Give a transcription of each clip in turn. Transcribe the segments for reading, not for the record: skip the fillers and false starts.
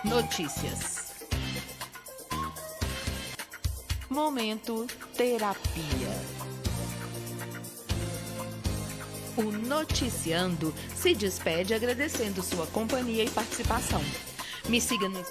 Notícias. Momento terapia. O Noticiando se despede agradecendo sua companhia e participação. Me siga no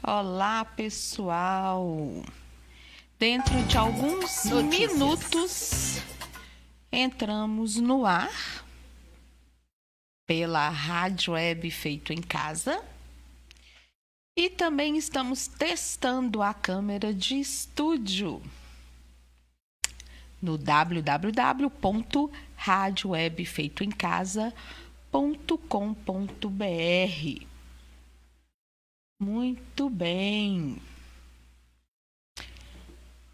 Olá, pessoal! Dentro de alguns minutos, entramos no ar pela Rádio Web Feito em Casa e também estamos testando a câmera de estúdio no www.radiowebfeitoemcasa.com.br. Muito bem.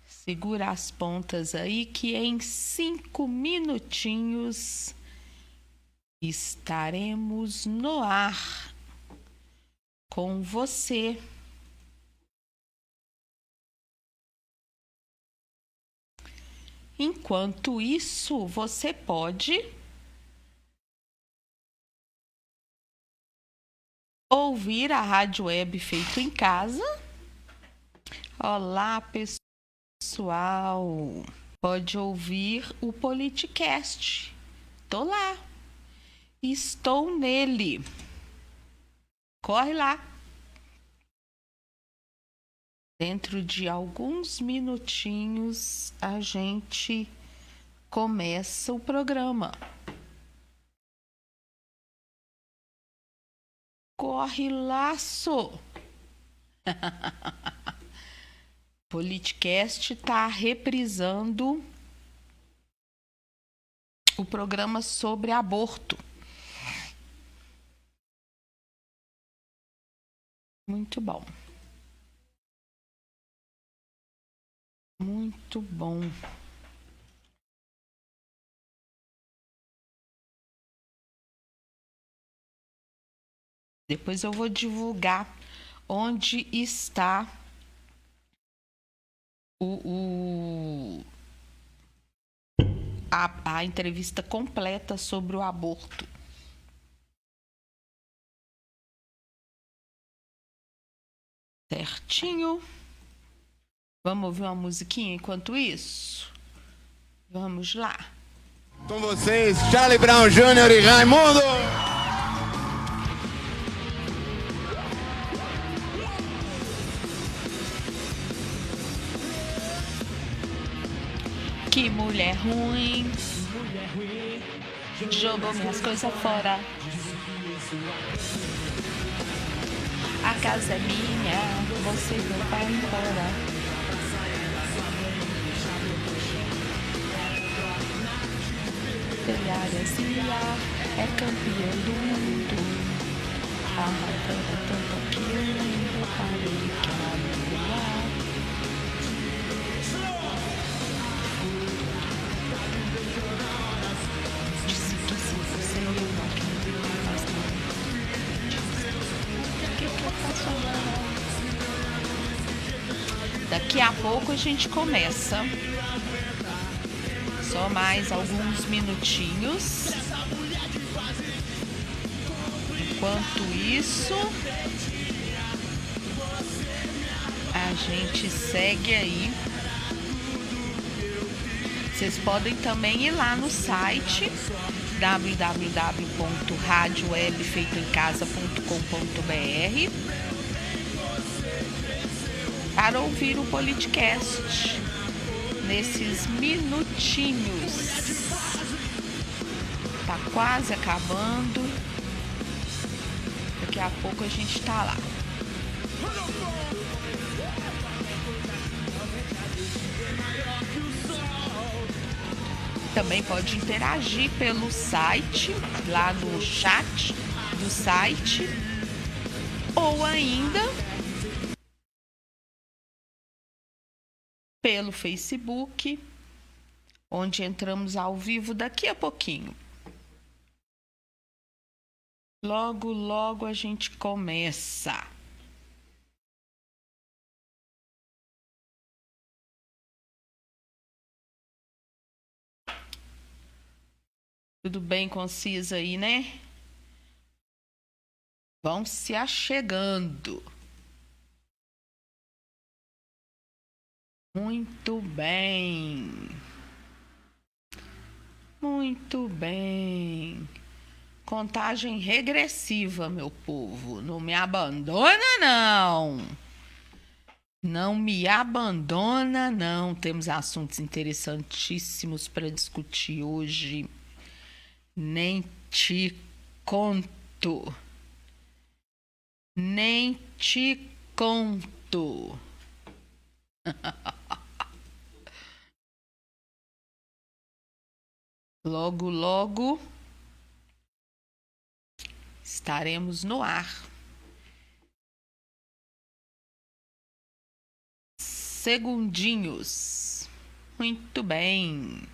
Segura as pontas aí que em 5 minutinhos estaremos no ar com você. Enquanto isso, você pode ouvir a Rádio Web Feito em Casa. Olá, pessoal. Pode ouvir o Politicast. Tô lá. Estou nele. Corre lá. Dentro de alguns minutinhos, a gente começa o programa. Corre, laço! Politicast está reprisando o programa sobre aborto. Muito bom. Muito bom. Depois eu vou divulgar onde está a entrevista completa sobre o aborto. Certinho. Vamos ouvir uma musiquinha enquanto isso? Vamos lá. Com vocês, Charlie Brown Jr. e Raimundo. Que mulher ruim, jogou minhas coisas fora. A casa é minha, você não vai embora. Telharia é campeão do mundo. Arrasando tanto que eu lembro parei que ela disse que se você não quer mais não. O que eu faço agora? Daqui a pouco a gente começa. Só mais alguns minutinhos. Enquanto isso, a gente segue aí. Vocês podem também ir lá no site www.radiowebfeitoemcasa.com.br para ouvir o Politicast nesses minutinhos. Tá quase acabando. Daqui a pouco a gente tá lá. Também pode interagir pelo site, lá no chat do site, ou ainda pelo Facebook, onde entramos ao vivo daqui a pouquinho. Logo, logo a gente começa. Tudo bem concisa aí, né? Vão se achegando. Muito bem. Muito bem. Contagem regressiva, meu povo. Não me abandona, não. Não me abandona, não. Temos assuntos interessantíssimos para discutir hoje. Nem te conto. Nem te conto. Logo, logo estaremos no ar. Segundinhos. Muito bem.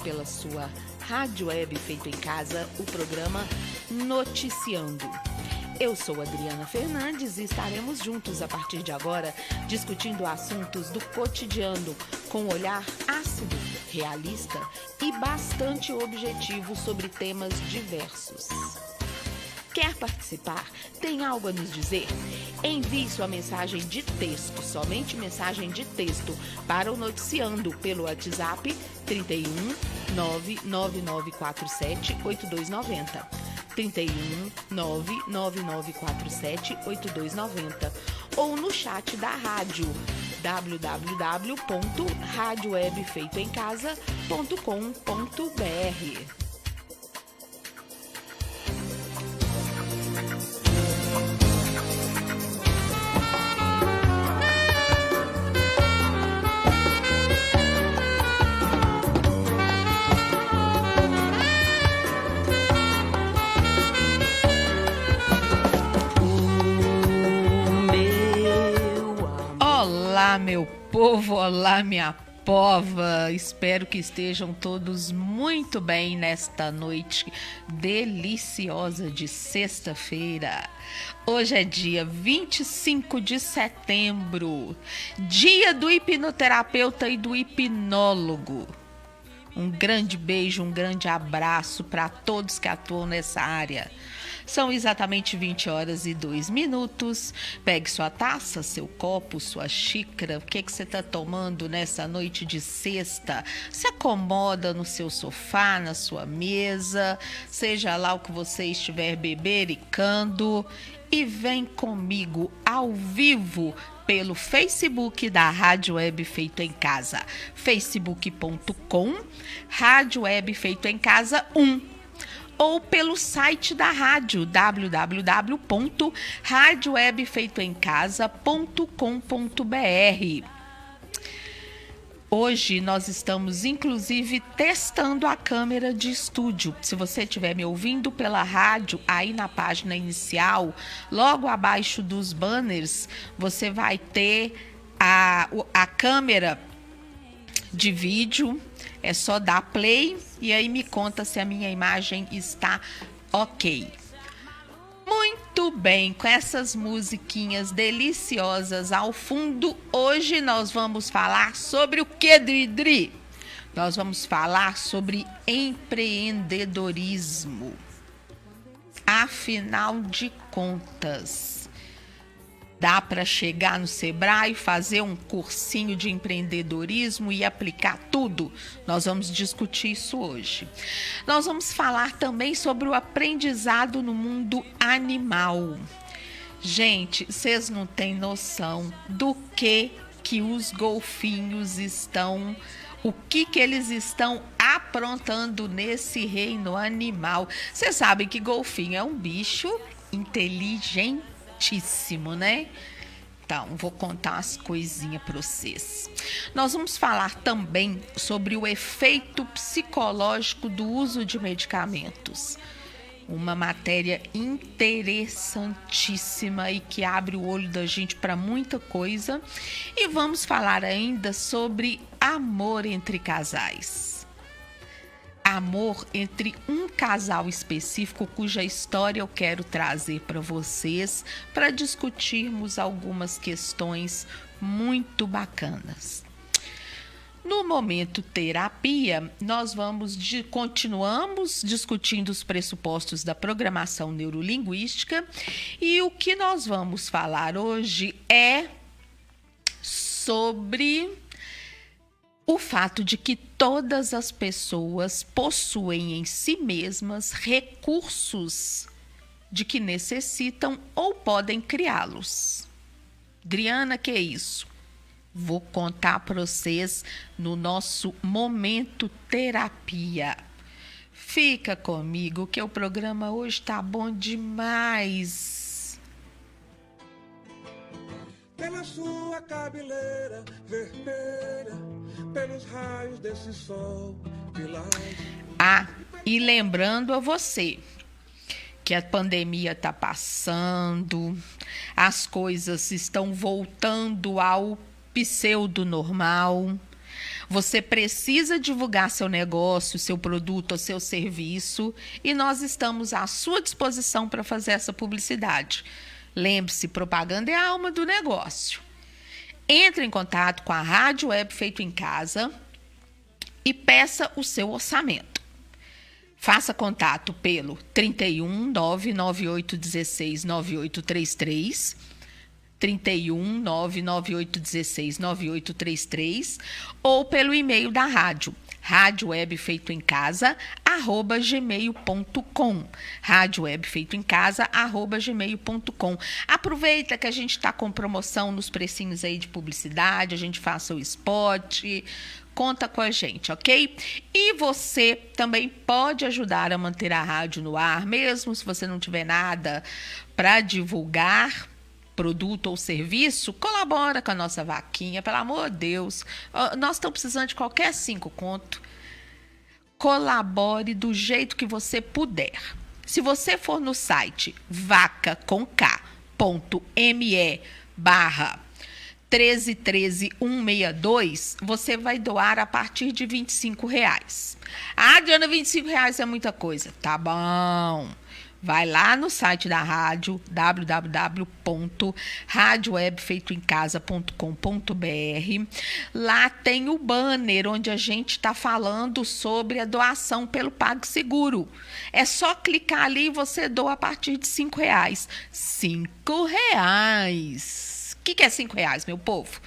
Pela sua rádio web feito em casa, o programa Noticiando. Eu sou Adriana Fernandes e estaremos juntos a partir de agora discutindo assuntos do cotidiano com um olhar ácido, realista e bastante objetivo sobre temas diversos. Quer participar? Tem algo a nos dizer? Envie sua mensagem de texto, somente mensagem de texto, para o Noticiando pelo WhatsApp 31 99947 8290. 31 99947 8290. Ou no chat da rádio www.radiowebfeitoemcasa.com.br. Olá, meu povo, olá, minha pova. Espero que estejam todos muito bem nesta noite deliciosa de sexta-feira. Hoje é dia 25 de setembro, dia do hipnoterapeuta e do hipnólogo. Um grande beijo, um grande abraço para todos que atuam nessa área. São exatamente 20h02. Pegue sua taça, seu copo, sua xícara. O que você está tomando nessa noite de sexta? Se acomoda no seu sofá, na sua mesa, seja lá o que você estiver bebericando. E vem comigo ao vivo pelo Facebook da Rádio Web Feito em Casa. facebook.com Rádio Web Feito em Casa 1. Ou pelo site da rádio, www.radiowebfeitoemcasa.com.br. Hoje nós estamos, inclusive, testando a câmera de estúdio. Se você estiver me ouvindo pela rádio, aí na página inicial, logo abaixo dos banners, você vai ter a câmera de vídeo. É só dar play e aí me conta se a minha imagem está ok. Muito bem, com essas musiquinhas deliciosas ao fundo, hoje nós vamos falar sobre o que, Dri? Nós vamos falar sobre empreendedorismo. Afinal de contas, dá para chegar no Sebrae, fazer um cursinho de empreendedorismo e aplicar tudo? Nós vamos discutir isso hoje. Nós vamos falar também sobre o aprendizado no mundo animal. Gente, vocês não têm noção do que os golfinhos estão... O que eles estão aprontando nesse reino animal. Vocês sabem que golfinho é um bicho inteligentíssimo, né? Então, vou contar umas coisinhas para vocês. Nós vamos falar também sobre o efeito psicológico do uso de medicamentos. Uma matéria interessantíssima e que abre o olho da gente para muita coisa. E vamos falar ainda sobre amor entre casais. Amor entre um casal específico cuja história eu quero trazer para vocês para discutirmos algumas questões muito bacanas. No momento terapia, nós continuamos discutindo os pressupostos da programação neurolinguística e o que nós vamos falar hoje é sobre o fato de que todas as pessoas possuem em si mesmas recursos de que necessitam ou podem criá-los. Adriana, que é isso? Vou contar para vocês no nosso momento terapia. Fica comigo que o programa hoje tá bom demais. Pela sua cabeleira vermelha, pelos raios desse sol, e lembrando a você que a pandemia tá passando, as coisas estão voltando ao pseudo-normal. Você precisa divulgar seu negócio, seu produto ou seu serviço e nós estamos à sua disposição para fazer essa publicidade. Lembre-se, propaganda é a alma do negócio. Entre em contato com a Rádio Web Feito em Casa e peça o seu orçamento. Faça contato pelo 31 99816 9833, 31 99816 9833 ou pelo e-mail da rádio, radiowebfeitoemcasa@gmail.com, radiowebfeitoemcasa@gmail.com. Aproveita que a gente está com promoção nos precinhos aí de publicidade, a gente faça o spot, conta com a gente, ok? E você também pode ajudar a manter a rádio no ar, mesmo se você não tiver nada para divulgar, produto ou serviço, colabora com a nossa vaquinha, pelo amor de Deus. Nós estamos precisando de qualquer 5 conto. Colabore do jeito que você puder. Se você for no site vaca.me/1313162, você vai doar a partir de R$25. Ah, Diana, R$25 é muita coisa. Tá bom. Vai lá no site da rádio, www.radiowebfeitoemcasa.com.br. Lá tem o banner onde a gente está falando sobre a doação pelo PagSeguro. É só clicar ali e você doa a partir de R$5. R$5. O que é R$5, meu povo?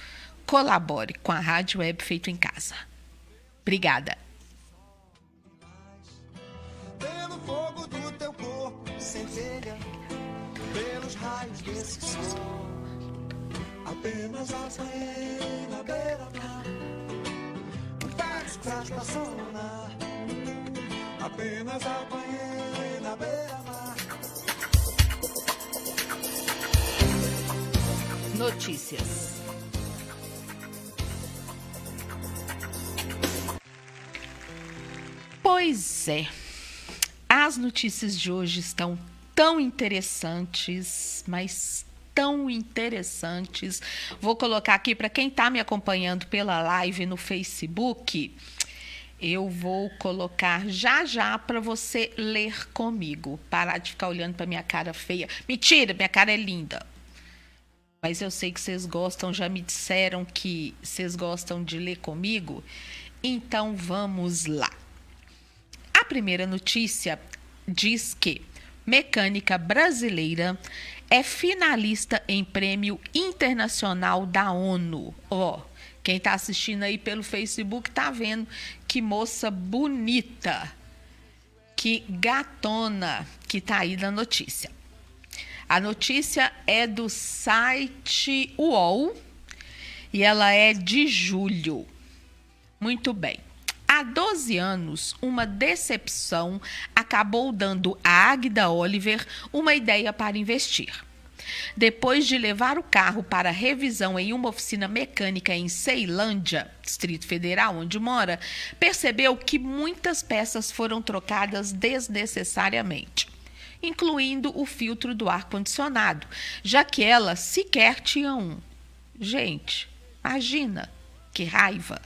Colabore com a Rádio Web Feito em Casa. Obrigada. pelo fogo do teu corpo centelha, pelos raios desse sol. Apenas apanhei na beira-mar, um táxi pra estacionar. Apenas apanhei na beira-mar. Notícias. Pois é, as notícias de hoje estão tão interessantes, mas tão interessantes. Vou colocar aqui para quem está me acompanhando pela live no Facebook. Eu vou colocar já para você ler comigo. Parar de ficar olhando para minha cara feia. Mentira, minha cara é linda. Mas eu sei que vocês gostam, já me disseram que vocês gostam de ler comigo. Então vamos lá. A primeira notícia diz que mecânica brasileira é finalista em prêmio internacional da ONU. Quem está assistindo aí pelo Facebook está vendo que moça bonita, que gatona que está aí na notícia. A notícia é do site UOL e ela é de julho. Muito bem. Há 12 anos, uma decepção acabou dando a Águida Oliver uma ideia para investir. Depois de levar o carro para revisão em uma oficina mecânica em Ceilândia, Distrito Federal, onde mora, percebeu que muitas peças foram trocadas desnecessariamente, incluindo o filtro do ar-condicionado, já que ela sequer tinha um. Gente, imagina que raiva!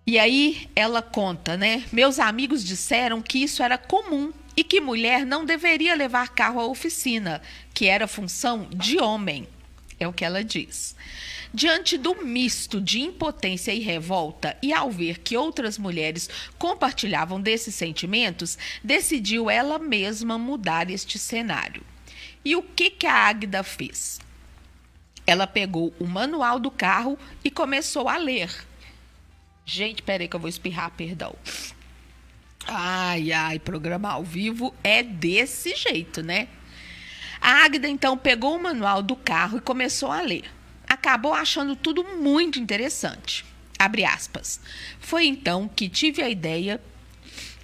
E aí ela conta, né? Meus amigos disseram que isso era comum e que mulher não deveria levar carro à oficina, que era função de homem. É o que ela diz. Diante do misto de impotência e revolta, e ao ver que outras mulheres compartilhavam desses sentimentos, decidiu ela mesma mudar este cenário. E o que a Águida fez? Ela pegou o manual do carro e começou a ler. Gente, peraí que eu vou espirrar, perdão. Ai, programa ao vivo é desse jeito, né? A Águida, então, pegou o manual do carro e começou a ler. Acabou achando tudo muito interessante. Abre aspas. Foi então que tive a ideia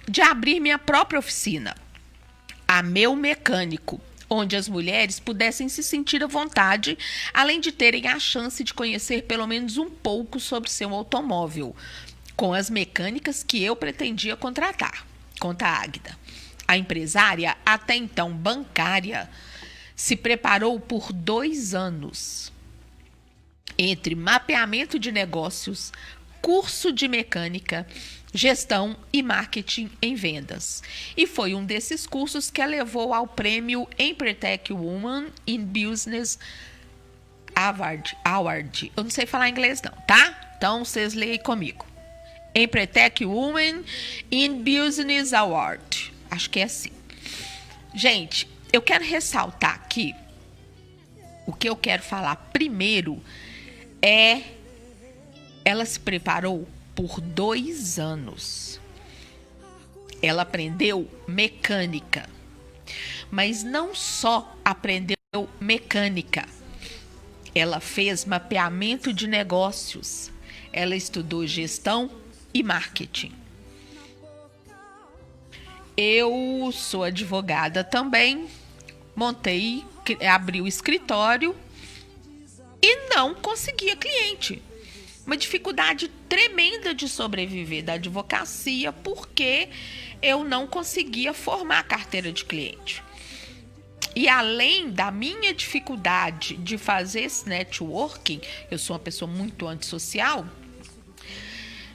de abrir minha própria oficina, a Meu Mecânico, onde as mulheres pudessem se sentir à vontade, além de terem a chance de conhecer pelo menos um pouco sobre seu automóvel, com as mecânicas que eu pretendia contratar, conta a Águida. A empresária, até então bancária, se preparou por 2 anos, entre mapeamento de negócios, curso de mecânica, gestão e marketing em vendas. E foi um desses cursos que a levou ao prêmio Empretec Woman in Business Award. Eu não sei falar inglês não, tá? Então vocês leem comigo. Empretec Woman in Business Award. Acho que é assim. Gente, eu quero ressaltar aqui, o que eu quero falar primeiro é, ela se preparou por 2 anos. Ela aprendeu mecânica, mas não só aprendeu mecânica, ela fez mapeamento de negócios, ela estudou gestão e marketing. Eu sou advogada também, abri o escritório e não conseguia cliente. Uma dificuldade tremenda de sobreviver da advocacia, porque eu não conseguia formar a carteira de cliente. E além da minha dificuldade de fazer esse networking, eu sou uma pessoa muito antissocial,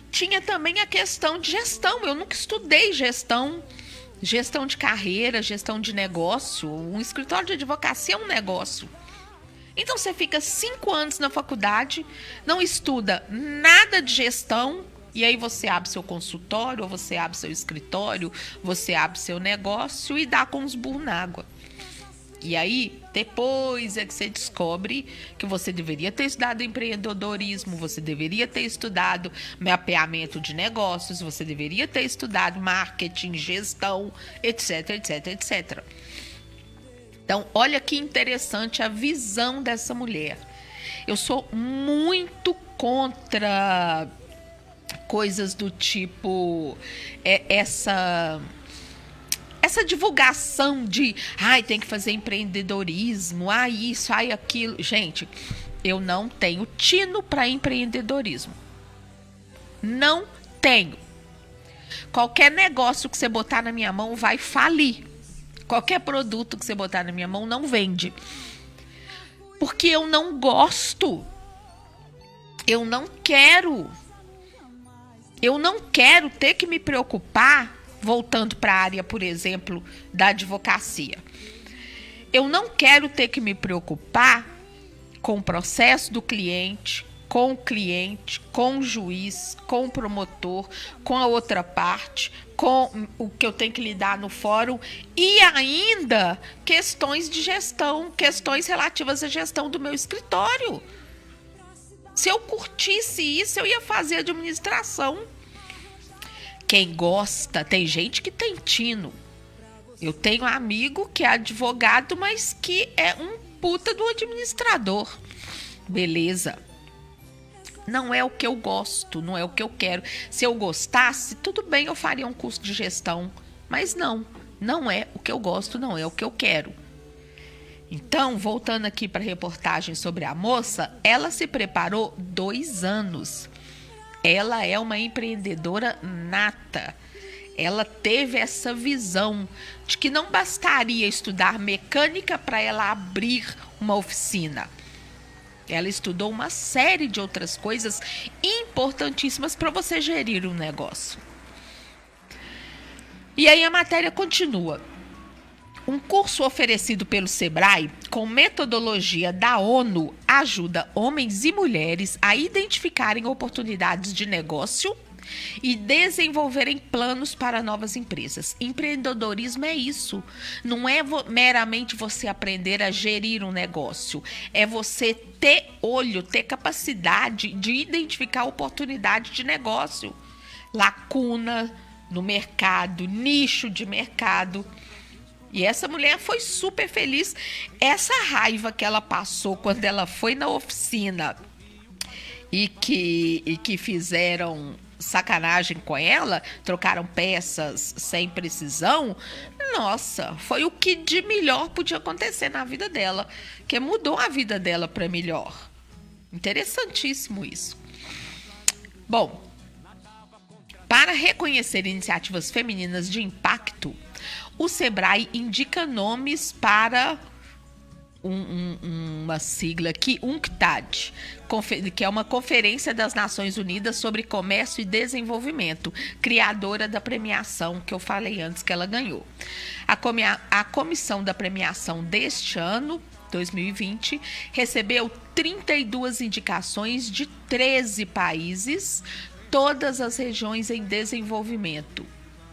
tinha também a questão de gestão. Eu nunca estudei gestão de carreira, gestão de negócio. Um escritório de advocacia é um negócio. Então, você fica 5 anos na faculdade, não estuda nada de gestão, e aí você abre seu consultório, ou você abre seu escritório, você abre seu negócio e dá com os burros na água. E aí, depois é que você descobre que você deveria ter estudado empreendedorismo, você deveria ter estudado mapeamento de negócios, você deveria ter estudado marketing, gestão, etc, etc, etc. Então, olha que interessante a visão dessa mulher. Eu sou muito contra coisas do tipo essa divulgação de tem que fazer empreendedorismo, isso, aquilo. Gente, eu não tenho tino para empreendedorismo. Não tenho. Qualquer negócio que você botar na minha mão vai falir. Qualquer produto que você botar na minha mão não vende. Porque eu não gosto. Eu não quero. Eu não quero ter que me preocupar, voltando para a área, por exemplo, da advocacia. Eu não quero ter que me preocupar com o processo do cliente, com o cliente, com o juiz, com o promotor, com a outra parte, com o que eu tenho que lidar no fórum e ainda questões de gestão, questões relativas à gestão do meu escritório. Se eu curtisse isso, eu ia fazer administração. Quem gosta, tem gente que tem tino. Eu tenho um amigo que é advogado, mas que é um puta do administrador. Beleza. Não é o que eu gosto, não é o que eu quero. Se eu gostasse, tudo bem, eu faria um curso de gestão. Mas não é o que eu gosto, não é o que eu quero. Então, voltando aqui para a reportagem sobre a moça, ela se preparou 2 anos. Ela é uma empreendedora nata. Ela teve essa visão de que não bastaria estudar mecânica para ela abrir uma oficina. Ela estudou uma série de outras coisas importantíssimas para você gerir um negócio. E aí a matéria continua. Um curso oferecido pelo Sebrae, com metodologia da ONU, ajuda homens e mulheres a identificarem oportunidades de negócio e desenvolverem planos para novas empresas. Empreendedorismo é isso. Não é meramente você aprender a gerir um negócio. É você ter olho, ter capacidade de identificar oportunidade de negócio. Lacuna no mercado, nicho de mercado. E essa mulher foi super feliz. Essa raiva que ela passou quando ela foi na oficina e que fizeram sacanagem com ela, trocaram peças sem precisão, nossa, foi o que de melhor podia acontecer na vida dela, que mudou a vida dela para melhor. Interessantíssimo isso. Bom, para reconhecer iniciativas femininas de impacto, o Sebrae indica nomes para uma sigla aqui, UNCTAD, que é uma Conferência das Nações Unidas sobre Comércio e Desenvolvimento, criadora da premiação que eu falei antes que ela ganhou. A comissão da premiação deste ano, 2020, recebeu 32 indicações de 13 países, todas as regiões em desenvolvimento.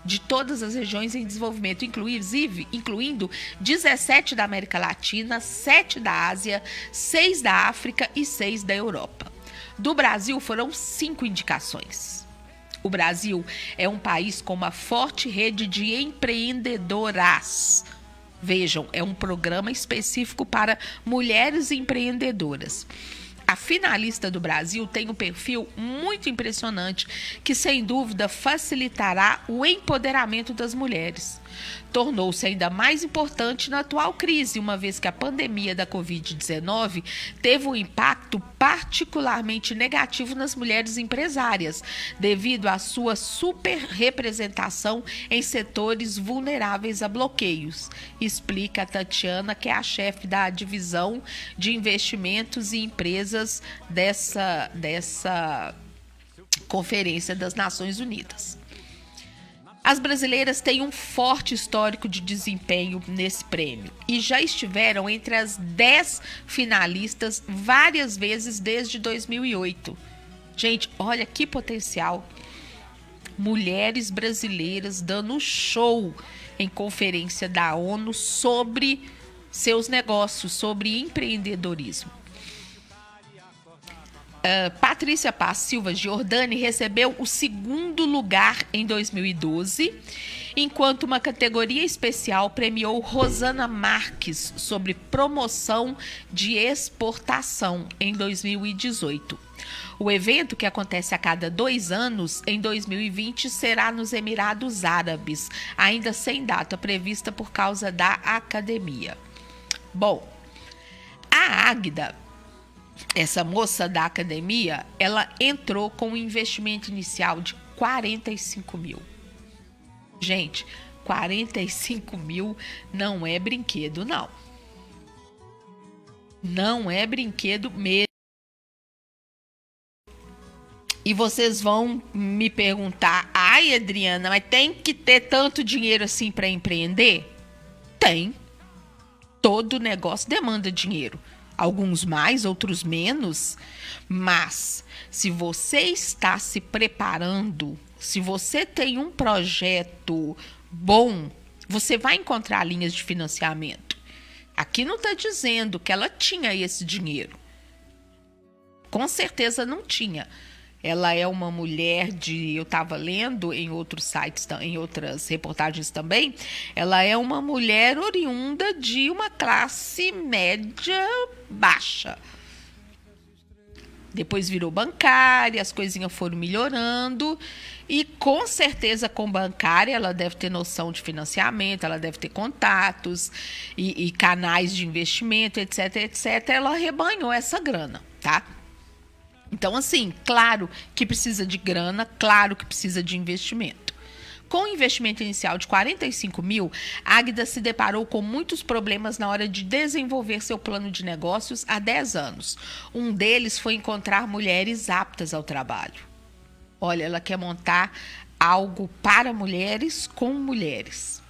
De todas as regiões em desenvolvimento, incluindo 17 da América Latina, 7 da Ásia, 6 da África e 6 da Europa. Do Brasil foram 5 indicações. O Brasil é um país com uma forte rede de empreendedoras. Vejam, é um programa específico para mulheres empreendedoras. A finalista do Brasil tem um perfil muito impressionante que, sem dúvida, facilitará o empoderamento das mulheres. Tornou-se ainda mais importante na atual crise, uma vez que a pandemia da Covid-19 teve um impacto particularmente negativo nas mulheres empresárias, devido à sua superrepresentação em setores vulneráveis a bloqueios, explica a Tatiana, que é a chefe da divisão de investimentos e empresas dessa Conferência das Nações Unidas. As brasileiras têm um forte histórico de desempenho nesse prêmio e já estiveram entre as 10 finalistas várias vezes desde 2008. Gente, olha que potencial. Mulheres brasileiras dando show em conferência da ONU sobre seus negócios, sobre empreendedorismo. Patrícia Paz Silva Giordani recebeu o 2º lugar em 2012, enquanto uma categoria especial premiou Rosana Marques sobre promoção de exportação em 2018. O evento, que acontece a cada 2 anos, em 2020 será nos Emirados Árabes, ainda sem data prevista por causa da academia. Bom, a Águida, essa moça da academia, ela entrou com um investimento inicial de 45 mil. Gente, 45 mil não é brinquedo, não. Não é brinquedo mesmo. E vocês vão me perguntar, ai, Adriana, mas tem que ter tanto dinheiro assim para empreender? Tem. Todo negócio demanda dinheiro. Alguns mais, outros menos. Mas se você está se preparando, se você tem um projeto bom, você vai encontrar linhas de financiamento. Aqui não está dizendo que ela tinha esse dinheiro. Com certeza não tinha. Ela é uma mulher eu estava lendo em outros sites, em outras reportagens também, ela é uma mulher oriunda de uma classe média baixa. Depois virou bancária, as coisinhas foram melhorando e com certeza com bancária ela deve ter noção de financiamento, ela deve ter contatos e canais de investimento, etc, etc. Ela arrebanhou essa grana, tá? Então, assim, claro que precisa de grana, claro que precisa de investimento. Com o investimento inicial de 45 mil, a Águida se deparou com muitos problemas na hora de desenvolver seu plano de negócios há 10 anos. Um deles foi encontrar mulheres aptas ao trabalho. Olha, ela quer montar algo para mulheres com mulheres.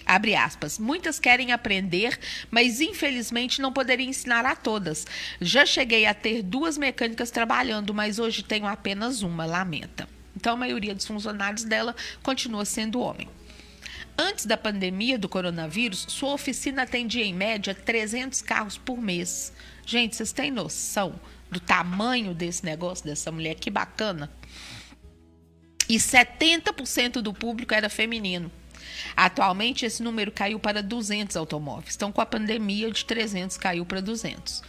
Abre aspas, muitas querem aprender, mas infelizmente não poderia ensinar a todas. Já cheguei a ter 2 mecânicas trabalhando, mas hoje tenho apenas uma, lamenta. Então a maioria dos funcionários dela continua sendo homem. Antes da pandemia do coronavírus, sua oficina atendia em média 300 carros por mês. Gente, vocês têm noção do tamanho desse negócio, dessa mulher? Que bacana! E 70% do público era feminino. Atualmente, esse número caiu para 200 automóveis. Então, com a pandemia, de 300 caiu para 200.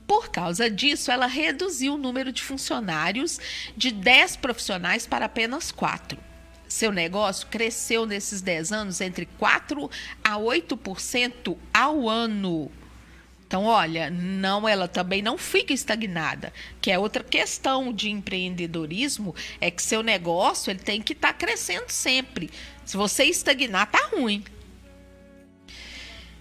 Por causa disso, ela reduziu o número de funcionários de 10 profissionais para apenas 4. Seu negócio cresceu nesses 10 anos entre 4% a 8% ao ano. Então, olha, ela também não fica estagnada, que é outra questão de empreendedorismo, é que seu negócio ele tem que estar crescendo sempre. Se você estagnar, tá ruim.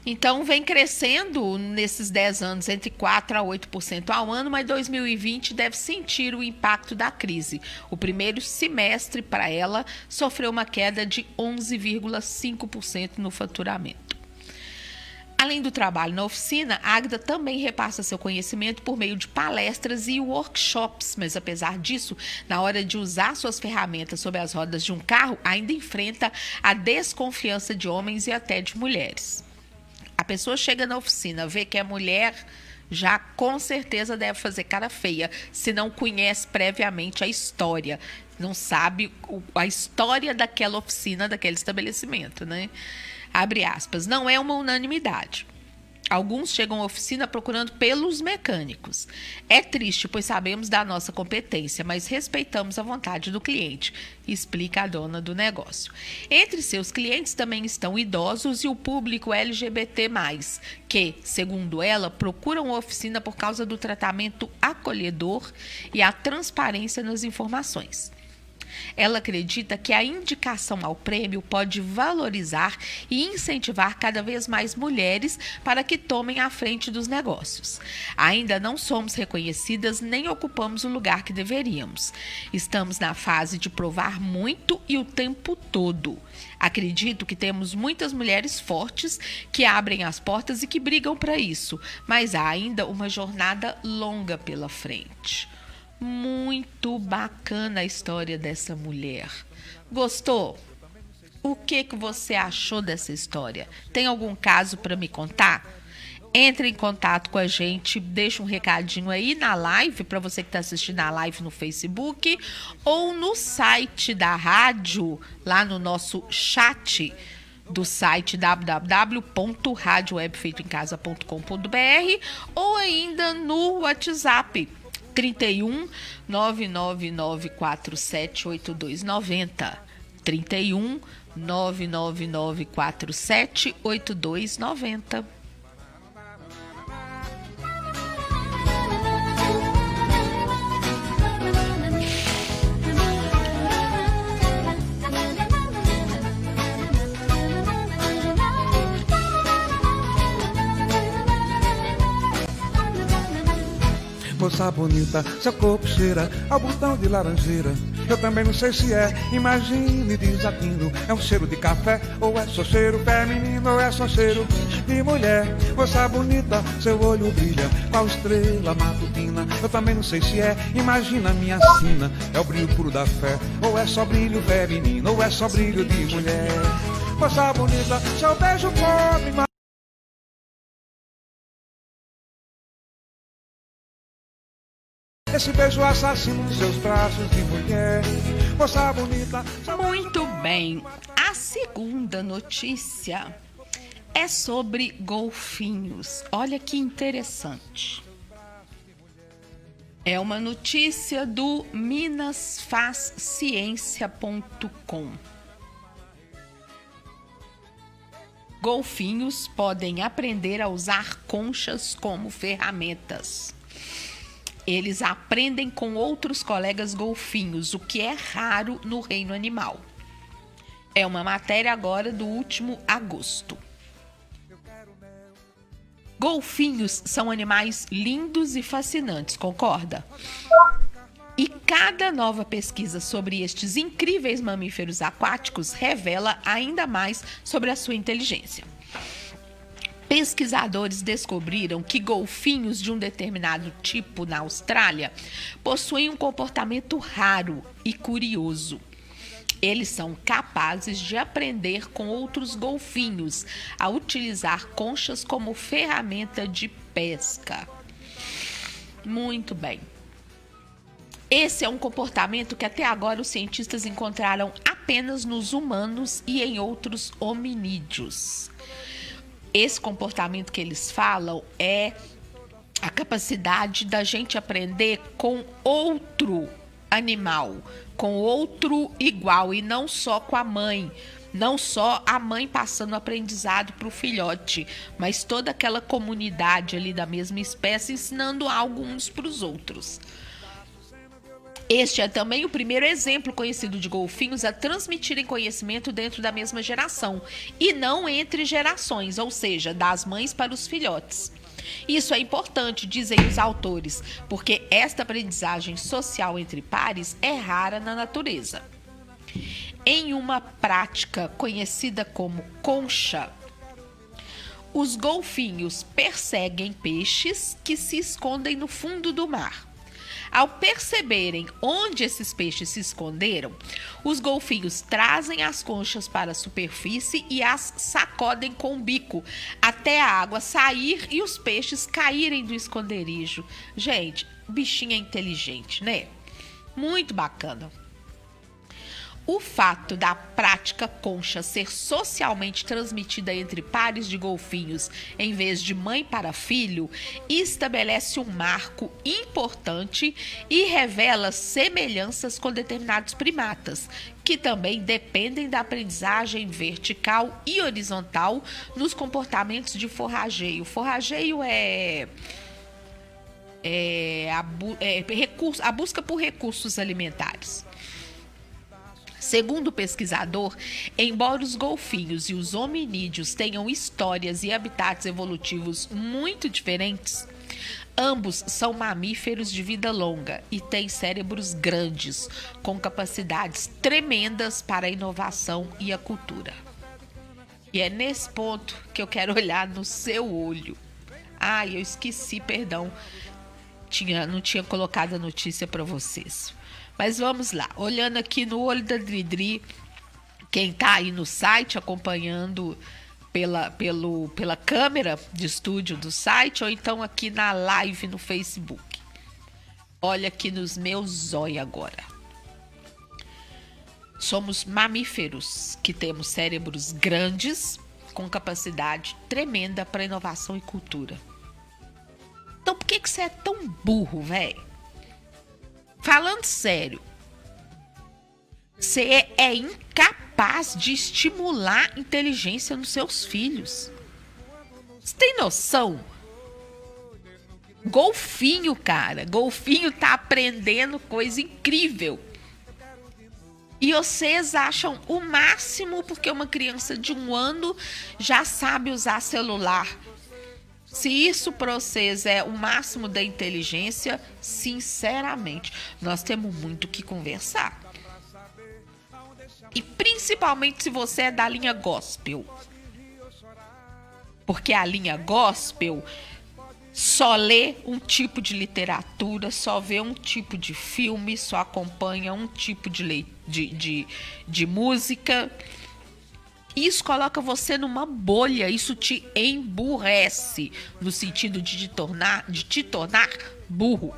Então, vem crescendo nesses 10 anos entre 4% a 8% ao ano, mas 2020 deve sentir o impacto da crise. O primeiro semestre para ela sofreu uma queda de 11,5% no faturamento. Além do trabalho na oficina, a Águida também repassa seu conhecimento por meio de palestras e workshops, mas apesar disso, na hora de usar suas ferramentas sobre as rodas de um carro, ainda enfrenta a desconfiança de homens e até de mulheres. A pessoa chega na oficina, vê que é mulher, já com certeza deve fazer cara feia, se não conhece previamente a história, não sabe a história daquela oficina, daquele estabelecimento, né? Abre aspas, não é uma unanimidade. Alguns chegam à oficina procurando pelos mecânicos. É triste, pois sabemos da nossa competência, mas respeitamos a vontade do cliente, explica a dona do negócio. Entre seus clientes também estão idosos e o público LGBT+, que, segundo ela, procuram a oficina por causa do tratamento acolhedor e a transparência nas informações. Ela acredita que a indicação ao prêmio pode valorizar e incentivar cada vez mais mulheres para que tomem a frente dos negócios. Ainda não somos reconhecidas nem ocupamos o lugar que deveríamos. Estamos na fase de provar muito e o tempo todo. Acredito que temos muitas mulheres fortes que abrem as portas e que brigam para isso, mas há ainda uma jornada longa pela frente. Muito bacana a história dessa mulher. Gostou? O que você achou dessa história? Tem algum caso para me contar? Entre em contato com a gente, deixa um recadinho aí na live, para você que está assistindo a live no Facebook, ou no site da rádio, lá no nosso chat do site www.radiowebfeitoemcasa.com.br, ou ainda no WhatsApp 31 99947 8290. 31 99947 8290. moça bonita, seu corpo cheira ao botão de laranjeira. Eu também não sei se é, imagine desatino. É um cheiro de café, ou é só cheiro feminino, ou é só cheiro de mulher. Moça bonita, seu olho brilha, qual estrela matutina. Eu também não sei se é, imagina minha sina. É o brilho puro da fé, ou é só brilho feminino, ou é só brilho de mulher. Moça bonita, seu beijo come. Esse beijo assassino nos seus braços de mulher. Moça bonita. Muito bem. A segunda notícia é sobre golfinhos. Olha que interessante. É uma notícia do minasfazciência.com. Golfinhos podem aprender a usar conchas como ferramentas. Eles aprendem com outros colegas golfinhos, o que é raro no reino animal. É uma matéria agora do último agosto. Golfinhos são animais lindos e fascinantes, concorda? E cada nova pesquisa sobre estes incríveis mamíferos aquáticos revela ainda mais sobre a sua inteligência. Pesquisadores descobriram que golfinhos de um determinado tipo na Austrália possuem um comportamento raro e curioso. Eles são capazes de aprender com outros golfinhos a utilizar conchas como ferramenta de pesca. Muito bem. Esse é um comportamento que até agora os cientistas encontraram apenas nos humanos e em outros hominídeos. Esse comportamento que eles falam é a capacidade da gente aprender com outro animal, com outro igual e não só com a mãe. Não só a mãe passando o aprendizado para o filhote, mas toda aquela comunidade ali da mesma espécie ensinando algo uns para os outros. Este é também o primeiro exemplo conhecido de golfinhos a transmitirem conhecimento dentro da mesma geração e não entre gerações, ou seja, das mães para os filhotes. Isso é importante, dizem os autores, porque esta aprendizagem social entre pares é rara na natureza. Em uma prática conhecida como concha, os golfinhos perseguem peixes que se escondem no fundo do mar. Ao perceberem onde esses peixes se esconderam, os golfinhos trazem as conchas para a superfície e as sacodem com o bico, até a água sair e os peixes caírem do esconderijo. Gente, o bichinho é inteligente, né? Muito bacana. O fato da prática concha ser socialmente transmitida entre pares de golfinhos em vez de mãe para filho estabelece um marco importante e revela semelhanças com determinados primatas, que também dependem da aprendizagem vertical e horizontal nos comportamentos de forrageio. Forrageio a busca por recursos alimentares. Segundo o pesquisador, embora os golfinhos e os hominídeos tenham histórias e habitats evolutivos muito diferentes, ambos são mamíferos de vida longa e têm cérebros grandes, com capacidades tremendas para a inovação e a cultura. E é nesse ponto que eu quero olhar no seu olho. Eu esqueci, perdão. Não tinha colocado a notícia para vocês. Mas vamos lá, olhando aqui no olho da Dridri, quem está aí no site acompanhando pela câmera de estúdio do site ou então aqui na live no Facebook. Olha aqui nos meus olhos agora. Somos mamíferos que temos cérebros grandes com capacidade tremenda para inovação e cultura. Então por que você é tão burro, velho? Falando sério, você é incapaz de estimular a inteligência nos seus filhos. Você tem noção? Golfinho, cara. Golfinho tá aprendendo coisa incrível. E vocês acham o máximo porque uma criança de 1 ano já sabe usar celular. Se isso para vocês é o máximo da inteligência, sinceramente, nós temos muito o que conversar. E principalmente se você é da linha gospel. Porque a linha gospel só lê um tipo de literatura, só vê um tipo de filme, só acompanha um tipo de música. Isso coloca você numa bolha, isso te emburrece, no sentido de te tornar burro.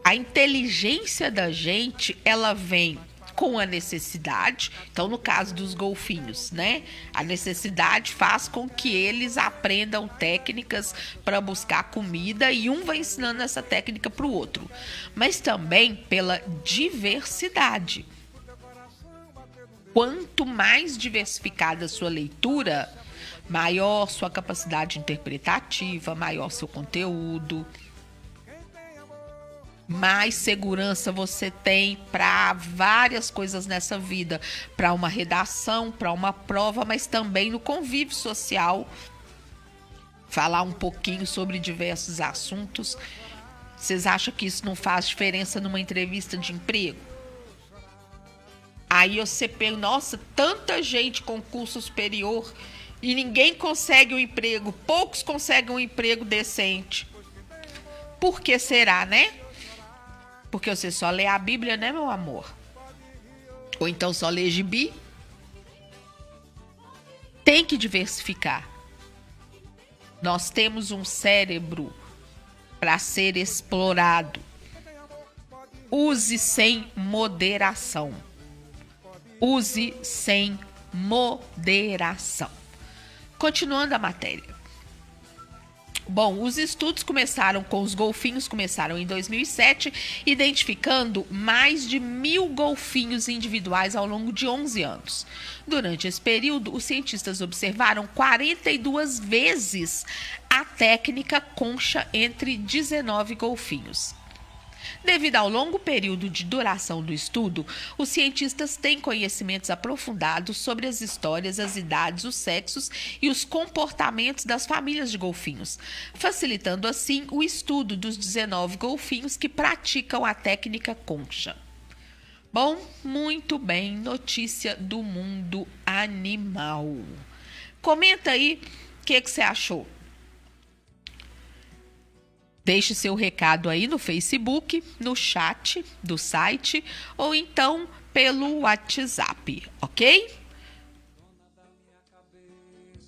A inteligência da gente, ela vem com a necessidade. Então, no caso dos golfinhos, né? A necessidade faz com que eles aprendam técnicas para buscar comida e um vai ensinando essa técnica para o outro. Mas também pela diversidade. Quanto mais diversificada a sua leitura, maior sua capacidade interpretativa, maior seu conteúdo, mais segurança você tem para várias coisas nessa vida, para uma redação, para uma prova, mas também no convívio social, falar um pouquinho sobre diversos assuntos. Vocês acham que isso não faz diferença numa entrevista de emprego? Aí você pensa, nossa, tanta gente com curso superior e ninguém consegue um emprego, poucos conseguem um emprego decente. Por que será, né? Porque você só lê a Bíblia, né, meu amor? Ou então só lê gibi? Tem que diversificar. Nós temos um cérebro para ser explorado. Use sem moderação. Use sem moderação. Continuando a matéria. Bom, os estudos começaram com os golfinhos, começaram em 2007, identificando mais de 1.000 golfinhos individuais ao longo de 11 anos. Durante esse período, os cientistas observaram 42 vezes a técnica concha entre 19 golfinhos. Devido ao longo período de duração do estudo, os cientistas têm conhecimentos aprofundados sobre as histórias, as idades, os sexos e os comportamentos das famílias de golfinhos, facilitando assim o estudo dos 19 golfinhos que praticam a técnica concha. Bom, muito bem, notícia do mundo animal. Comenta aí o que você achou. Deixe seu recado aí no Facebook, no chat do site ou então pelo WhatsApp, ok?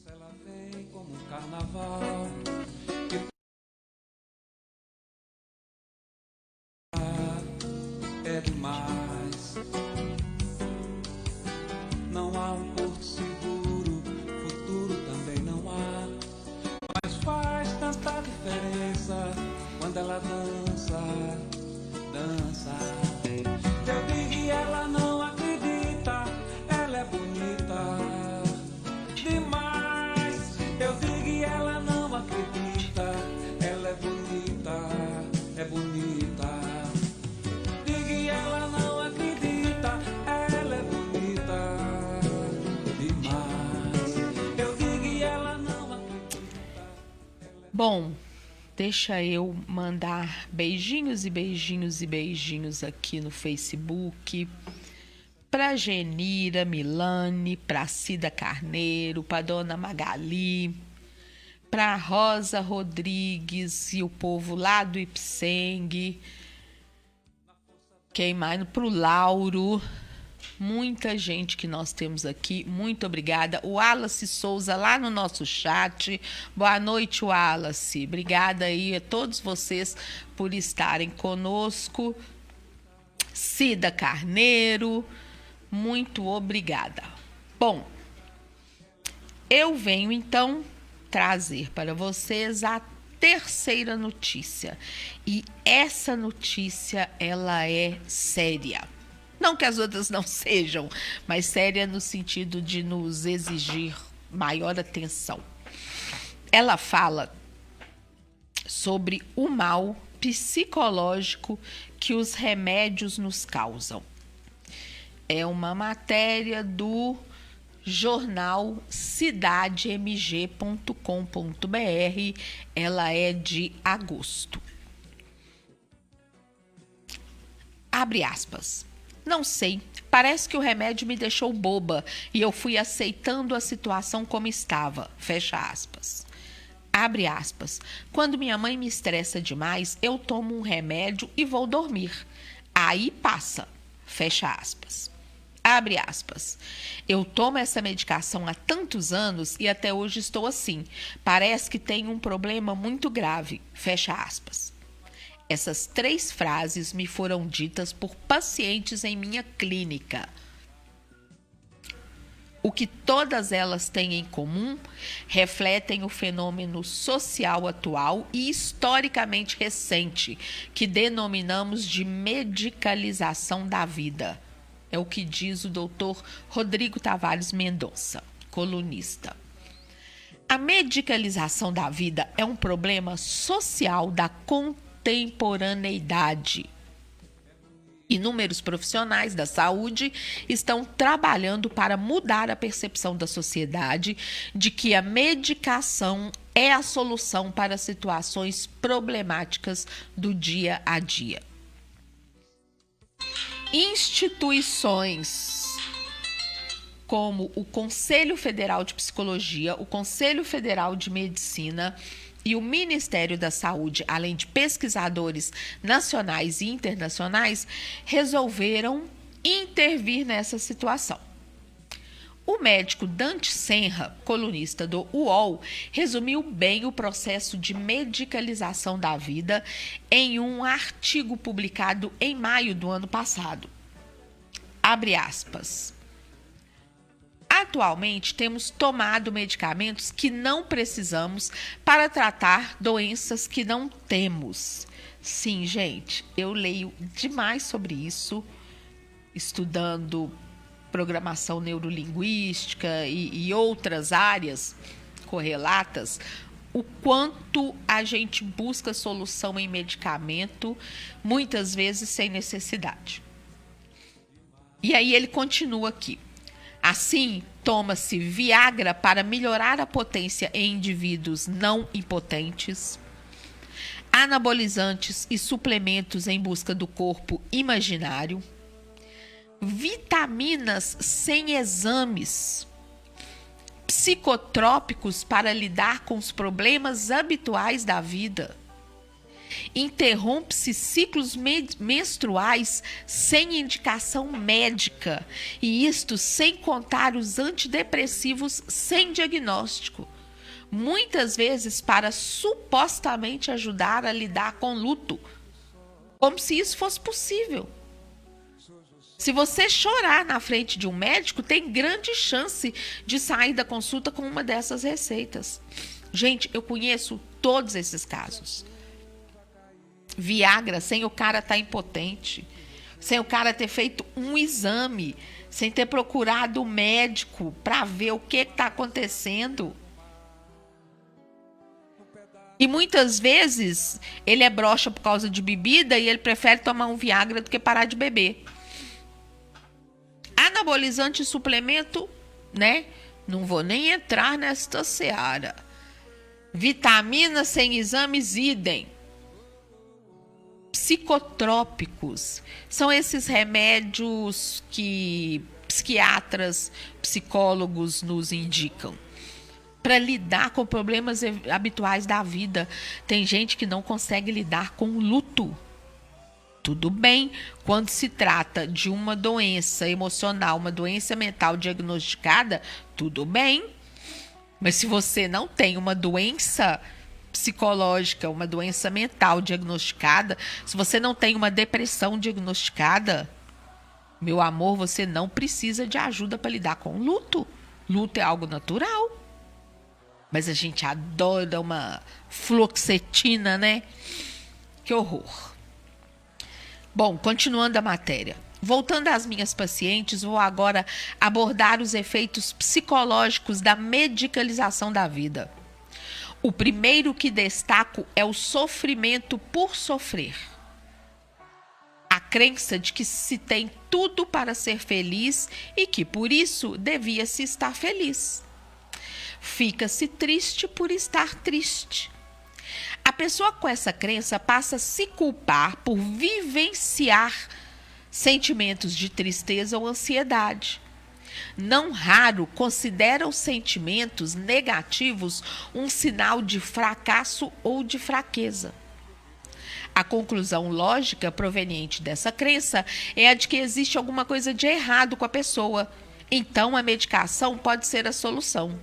Ela vem como um carnaval. É demais. Não há um porto seguro, futuro também não há. Mas faz tanta diferença quando ela dança, dança. Eu digo e ela não acredita, ela é bonita demais. Eu digo e ela não acredita, ela é bonita, é bonita. Digo e ela não acredita, ela é bonita demais. Eu digo e ela não acredita. Bom, deixa eu mandar beijinhos e beijinhos e beijinhos aqui no Facebook para Genira Milane, para Cida Carneiro, para Dona Magali, para Rosa Rodrigues e o povo lá do Ipseng. Quem mais? Para o Lauro. Muita gente que nós temos aqui, muito obrigada. O Wallace Souza lá no nosso chat. Boa noite, Wallace. Obrigada aí a todos vocês por estarem conosco. Cida Carneiro, muito obrigada. Bom, eu venho então trazer para vocês a terceira notícia. E essa notícia, ela é séria. Não que as outras não sejam, mas séria no sentido de nos exigir maior atenção. Ela fala sobre o mal psicológico que os remédios nos causam. É uma matéria do jornal cidademg.com.br. Ela é de agosto. Abre aspas. Não sei, parece que o remédio me deixou boba e eu fui aceitando a situação como estava. Fecha aspas. Abre aspas. Quando minha mãe me estressa demais, eu tomo um remédio e vou dormir. Aí passa. Fecha aspas. Abre aspas. Eu tomo essa medicação há tantos anos e até hoje estou assim. Parece que tenho um problema muito grave. Fecha aspas. Essas 3 frases me foram ditas por pacientes em minha clínica. O que todas elas têm em comum refletem o fenômeno social atual e historicamente recente, que denominamos de medicalização da vida. É o que diz o Dr. Rodrigo Tavares Mendonça, colunista. A medicalização da vida é um problema social da contemporaneidade. Inúmeros profissionais da saúde estão trabalhando para mudar a percepção da sociedade de que a medicação é a solução para situações problemáticas do dia a dia. Instituições como o Conselho Federal de Psicologia, o Conselho Federal de Medicina e o Ministério da Saúde, além de pesquisadores nacionais e internacionais, resolveram intervir nessa situação. O médico Dante Senra, colunista do UOL, resumiu bem o processo de medicalização da vida em um artigo publicado em maio do ano passado. Abre aspas. Atualmente, temos tomado medicamentos que não precisamos para tratar doenças que não temos. Sim, gente, eu leio demais sobre isso, estudando programação neurolinguística e outras áreas correlatas, o quanto a gente busca solução em medicamento, muitas vezes sem necessidade. E aí ele continua aqui. Assim, toma-se Viagra para melhorar a potência em indivíduos não impotentes, anabolizantes e suplementos em busca do corpo imaginário, vitaminas sem exames, psicotrópicos para lidar com os problemas habituais da vida. Interrompe-se ciclos menstruais sem indicação médica, e isto sem contar os antidepressivos sem diagnóstico, muitas vezes para supostamente ajudar a lidar com luto, como se isso fosse possível. Se você chorar na frente de um médico, tem grande chance de sair da consulta com uma dessas receitas. Gente, eu conheço todos esses casos. Viagra sem o cara estar impotente, sem o cara ter feito um exame, sem ter procurado o médico para ver o que está acontecendo. E muitas vezes ele é broxa por causa de bebida e ele prefere tomar um Viagra do que parar de beber. Anabolizante e suplemento, né? Não vou nem entrar nesta seara. Vitamina sem exames, idem. Psicotrópicos são esses remédios que psiquiatras, psicólogos nos indicam para lidar com problemas habituais da vida. Tem gente que não consegue lidar com o luto. Tudo bem, quando se trata de uma doença emocional, uma doença mental diagnosticada, tudo bem. Mas se você não tem uma doença psicológica, uma doença mental diagnosticada, se você não tem uma depressão diagnosticada, meu amor, você não precisa de ajuda para lidar com o luto. Luto é algo natural. Mas a gente adora uma fluoxetina, né? Que horror. Bom, continuando a matéria. Voltando às minhas pacientes, vou agora abordar os efeitos psicológicos da medicalização da vida. O primeiro que destaco é o sofrimento por sofrer. A crença de que se tem tudo para ser feliz e que, por isso, devia-se estar feliz. Fica-se triste por estar triste. A pessoa com essa crença passa a se culpar por vivenciar sentimentos de tristeza ou ansiedade. Não raro considera os sentimentos negativos um sinal de fracasso ou de fraqueza. A conclusão lógica proveniente dessa crença é a de que existe alguma coisa de errado com a pessoa. Então, a medicação pode ser a solução.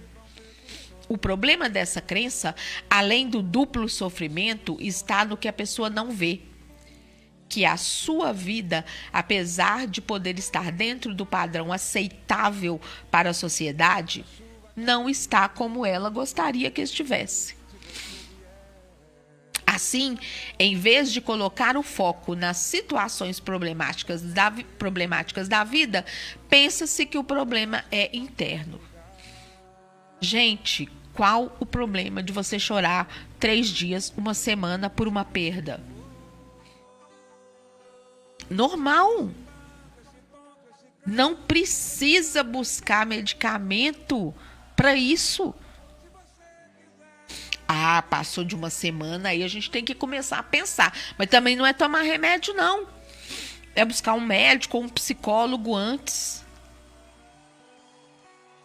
O problema dessa crença, além do duplo sofrimento, está no que a pessoa não vê. Que a sua vida, apesar de poder estar dentro do padrão aceitável para a sociedade, não está como ela gostaria que estivesse. Assim, em vez de colocar o foco nas situações problemáticas da vida, pensa-se que o problema é interno. Gente, qual o problema de você chorar 3 dias, uma semana por uma perda? Normal. Não precisa buscar medicamento para isso. Ah, passou de uma semana, aí a gente tem que começar a pensar. Mas também não é tomar remédio, não. É buscar um médico ou um psicólogo antes.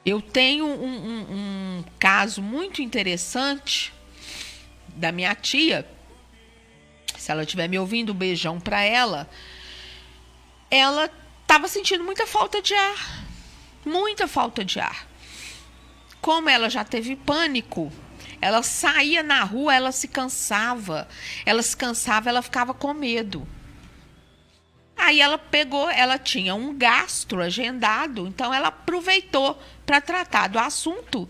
Eu tenho um caso muito interessante da minha tia. Se ela estiver me ouvindo, um beijão para ela. Ela estava sentindo muita falta de ar. Muita falta de ar. Como ela já teve pânico, ela saía na rua, ela se cansava. Ela ficava com medo. Aí ela ela tinha um gastro agendado, então ela aproveitou para tratar do assunto.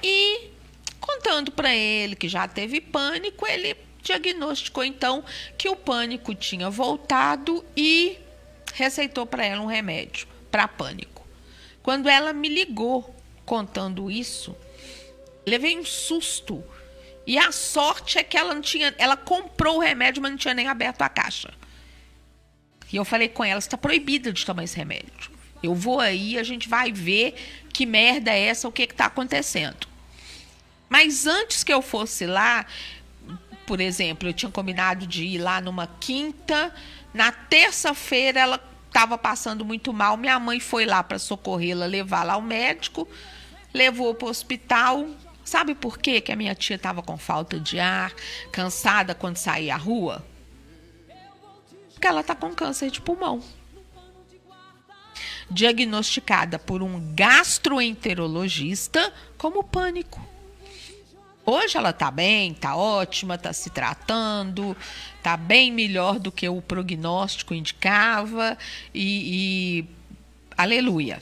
E contando para ele que já teve pânico, ele diagnosticou então que o pânico tinha voltado e receitou para ela um remédio para pânico. Quando ela me ligou contando isso, levei um susto. E a sorte é que ela comprou o remédio, mas não tinha nem aberto a caixa. E eu falei com ela, você está proibida de tomar esse remédio. Eu vou aí, a gente vai ver que merda é essa, o que está acontecendo. Mas antes que eu fosse lá, por exemplo, eu tinha combinado de ir lá numa quinta. Na terça-feira ela estava passando muito mal. Minha mãe foi lá para socorrê-la, levar lá ao médico. Levou para o hospital. Sabe por quê que a minha tia estava com falta de ar, cansada quando saía à rua? Porque ela está com câncer de pulmão. Diagnosticada por um gastroenterologista como pânico. Hoje ela está bem, está ótima, está se tratando, está bem melhor do que o prognóstico indicava e aleluia.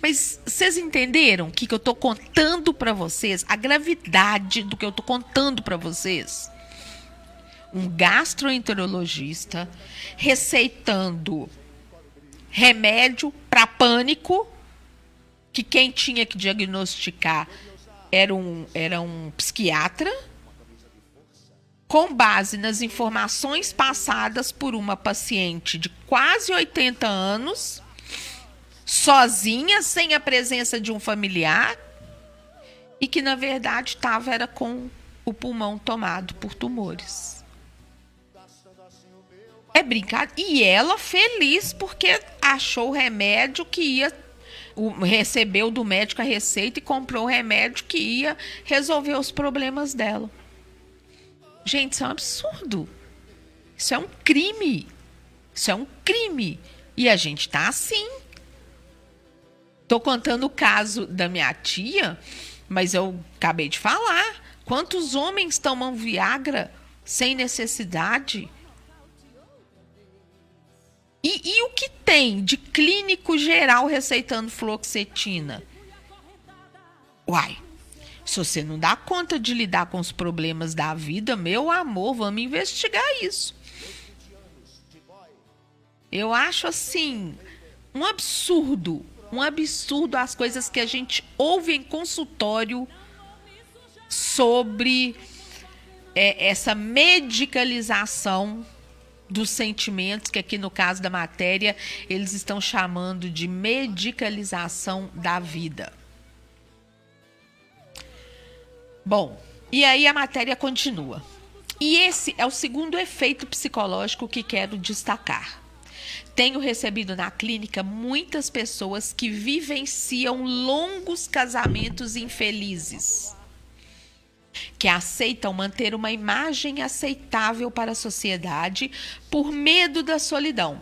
Mas vocês entenderam o que eu estou contando para vocês? A gravidade do que eu estou contando para vocês? Um gastroenterologista receitando remédio para pânico, que quem tinha que diagnosticar era um psiquiatra, com base nas informações passadas por uma paciente de quase 80 anos, sozinha, sem a presença de um familiar, e que na verdade era com o pulmão tomado por tumores. É brincadeira. E ela feliz porque achou o remédio que recebeu do médico a receita e comprou o remédio que ia resolver os problemas dela. Gente, isso é um absurdo. Isso é um crime. Isso é um crime. E a gente tá assim. Tô contando o caso da minha tia, mas eu acabei de falar. Quantos homens tomam Viagra sem necessidade? E o que tem de clínico geral receitando fluoxetina? Uai, se você não dá conta de lidar com os problemas da vida, meu amor, vamos investigar isso. Eu acho assim, um absurdo as coisas que a gente ouve em consultório sobre essa medicalização dos sentimentos, que aqui no caso da matéria eles estão chamando de medicalização da vida. Bom, e aí a matéria continua. E esse é o segundo efeito psicológico que quero destacar. Tenho recebido na clínica muitas pessoas que vivenciam longos casamentos infelizes, que aceitam manter uma imagem aceitável para a sociedade por medo da solidão,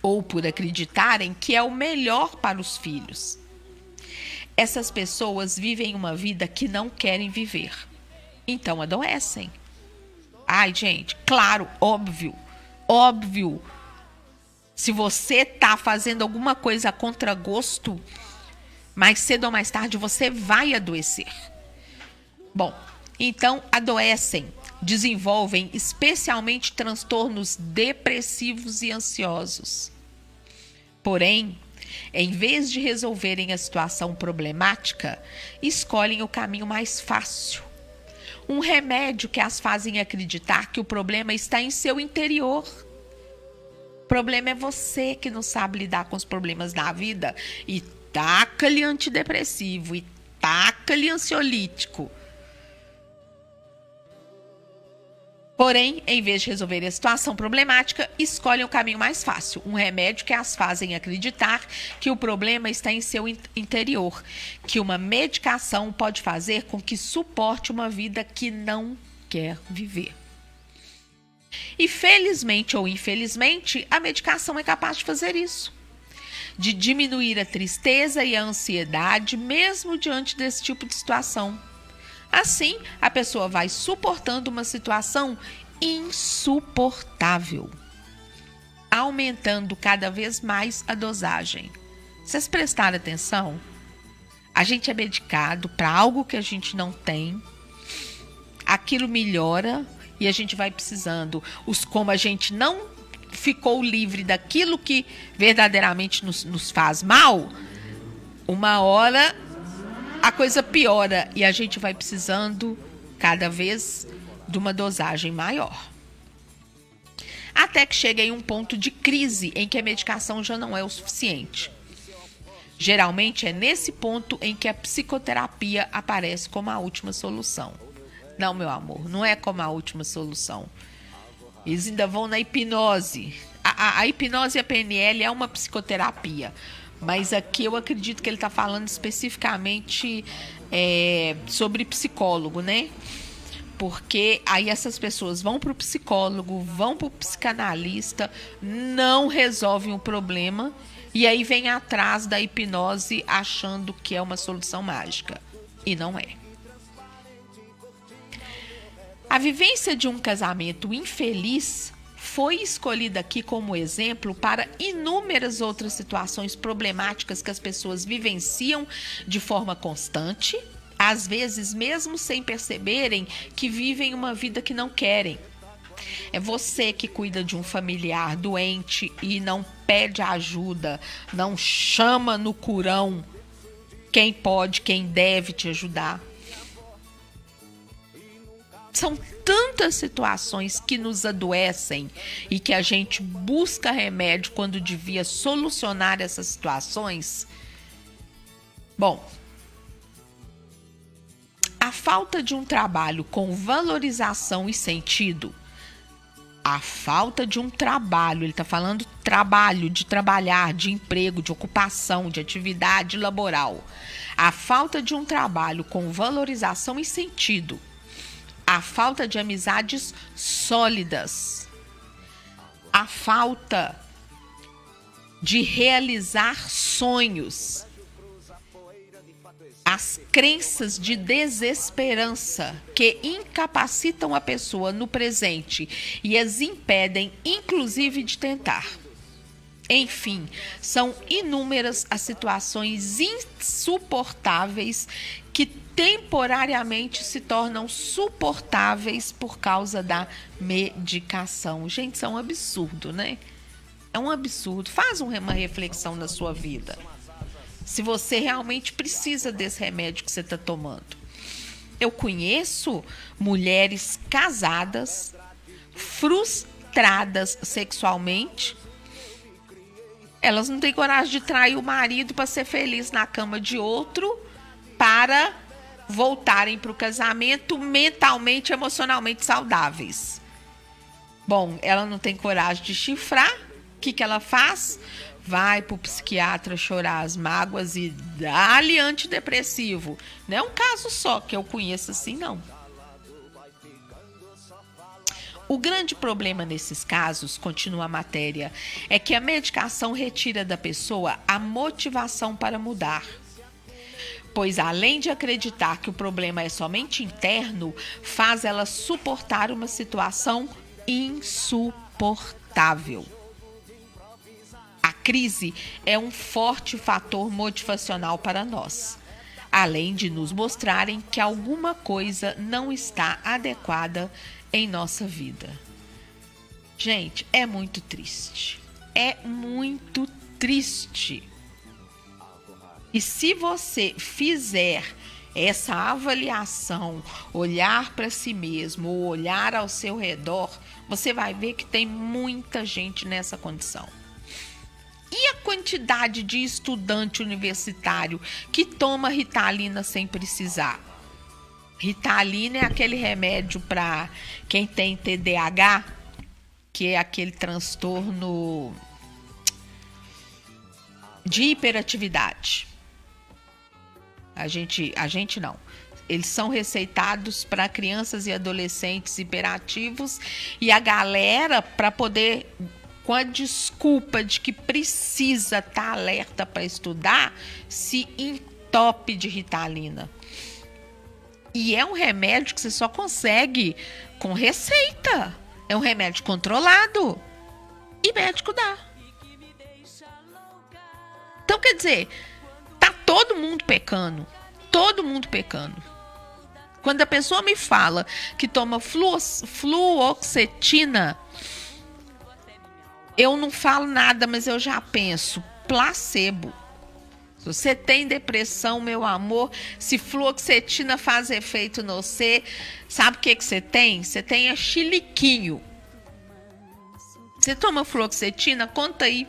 ou por acreditarem que é o melhor para os filhos. Essas pessoas vivem uma vida que não querem viver, então adoecem. Ai, gente, claro, óbvio. Se você está fazendo alguma coisa a contragosto, mais cedo ou mais tarde você vai adoecer. Bom, então adoecem, desenvolvem especialmente transtornos depressivos e ansiosos. Porém, em vez de resolverem a situação problemática, escolhem o caminho mais fácil. Um remédio que as fazem acreditar que o problema está em seu interior. O problema é você que não sabe lidar com os problemas da vida e taca-lhe antidepressivo e taca-lhe ansiolítico. Porém, em vez de resolver a situação problemática, escolhem o caminho mais fácil, um remédio que as fazem acreditar que o problema está em seu interior, que uma medicação pode fazer com que suporte uma vida que não quer viver. E felizmente ou infelizmente, a medicação é capaz de fazer isso, de diminuir a tristeza e a ansiedade mesmo diante desse tipo de situação. Assim, a pessoa vai suportando uma situação insuportável, aumentando cada vez mais a dosagem. Vocês prestaram atenção? A gente é medicado para algo que a gente não tem, aquilo melhora e a gente vai precisando. Como a gente não ficou livre daquilo que verdadeiramente nos faz mal, uma hora a coisa piora e a gente vai precisando cada vez de uma dosagem maior. Até que chega em um ponto de crise em que a medicação já não é o suficiente. Geralmente é nesse ponto em que a psicoterapia aparece como a última solução. Não, meu amor, não é como a última solução. Eles ainda vão na hipnose. A hipnose e a PNL é uma psicoterapia. Mas aqui eu acredito que ele está falando especificamente sobre psicólogo, né? Porque aí essas pessoas vão para o psicólogo, vão para o psicanalista, não resolvem o problema e aí vem atrás da hipnose achando que é uma solução mágica. E não é. A vivência de um casamento infeliz foi escolhida aqui como exemplo para inúmeras outras situações problemáticas que as pessoas vivenciam de forma constante, às vezes mesmo sem perceberem que vivem uma vida que não querem. É você que cuida de um familiar doente e não pede ajuda, não chama no curão quem pode, quem deve te ajudar. São tantas situações que nos adoecem e que a gente busca remédio quando devia solucionar essas situações. Bom, a falta de um trabalho com valorização e sentido, a falta de um trabalho, ele está falando trabalho, de trabalhar, de emprego, de ocupação, de atividade laboral, a falta de um trabalho com valorização e sentido, a falta de amizades sólidas, a falta de realizar sonhos, as crenças de desesperança que incapacitam a pessoa no presente e as impedem, inclusive, de tentar. Enfim, são inúmeras as situações insuportáveis que temporariamente se tornam suportáveis por causa da medicação. Gente, isso é um absurdo, né? É um absurdo. Faz uma reflexão na sua vida. Se você realmente precisa desse remédio que você está tomando. Eu conheço mulheres casadas, frustradas frustradas sexualmente. Elas não têm coragem de trair o marido para ser feliz na cama de outro, para voltarem para o casamento mentalmente, emocionalmente saudáveis. Bom, ela não tem coragem de chifrar. O que ela faz? Vai pro psiquiatra chorar as mágoas e dá-lhe antidepressivo. Não é um caso só que eu conheço assim, não. O grande problema nesses casos, continua a matéria, é que a medicação retira da pessoa a motivação para mudar. Pois, além de acreditar que o problema é somente interno, faz ela suportar uma situação insuportável. A crise é um forte fator motivacional para nós, além de nos mostrarem que alguma coisa não está adequada em nossa vida. Gente, é muito triste. É muito triste. E se você fizer essa avaliação, olhar para si mesmo ou olhar ao seu redor, você vai ver que tem muita gente nessa condição. E a quantidade de estudante universitário que toma Ritalina sem precisar? Ritalina é aquele remédio para quem tem TDAH, que é aquele transtorno de hiperatividade. A gente não. Eles são receitados para crianças e adolescentes hiperativos, e a galera, para poder, com a desculpa de que precisa estar alerta para estudar, se entope de Ritalina. E é um remédio que você só consegue com receita. É um remédio controlado. E médico dá. Então, quer dizer, tá todo mundo pecando. Todo mundo pecando. Quando a pessoa me fala que toma fluoxetina, eu não falo nada, mas eu já penso, placebo. Se você tem depressão, meu amor, se fluoxetina faz efeito no você, sabe o que você tem? Você tem a chiliquinho. Você toma fluoxetina? Conta aí.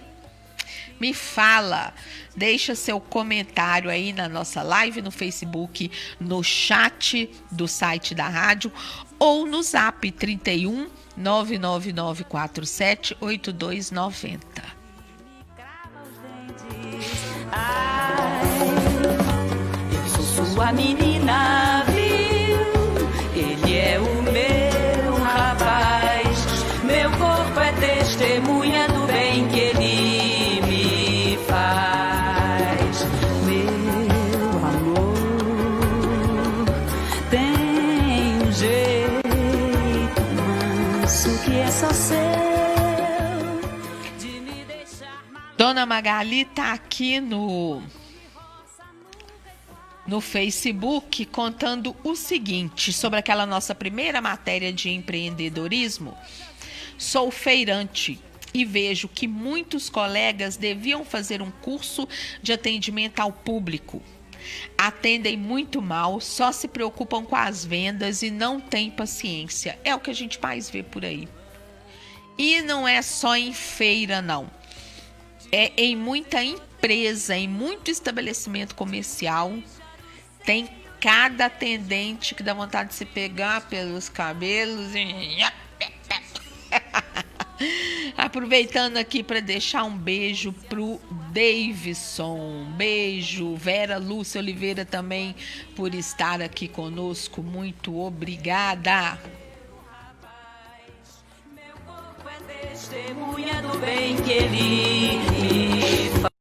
Me fala. Deixa seu comentário aí na nossa live no Facebook, no chat do site da rádio ou no zap 31 99947 8290. Eu sou sua menina, viu? Ele é o meu rapaz. Meu corpo é testemunha do bem que ele me faz. Meu amor tem um jeito manso que é só seu. Dona Magali tá aqui no Facebook contando o seguinte sobre aquela nossa primeira matéria de empreendedorismo. Sou feirante e vejo que muitos colegas deviam fazer um curso de atendimento ao público. Atendem muito mal, só se preocupam com as vendas e não têm paciência. É o que a gente mais vê por aí. E não é só em feira, não. É em muita empresa, em muito estabelecimento comercial, tem cada atendente que dá vontade de se pegar pelos cabelos e... Aproveitando aqui para deixar um beijo pro Davidson. Beijo, Vera Lúcia Oliveira também por estar aqui conosco. Muito obrigada. Testemunha do bem que ele me faz.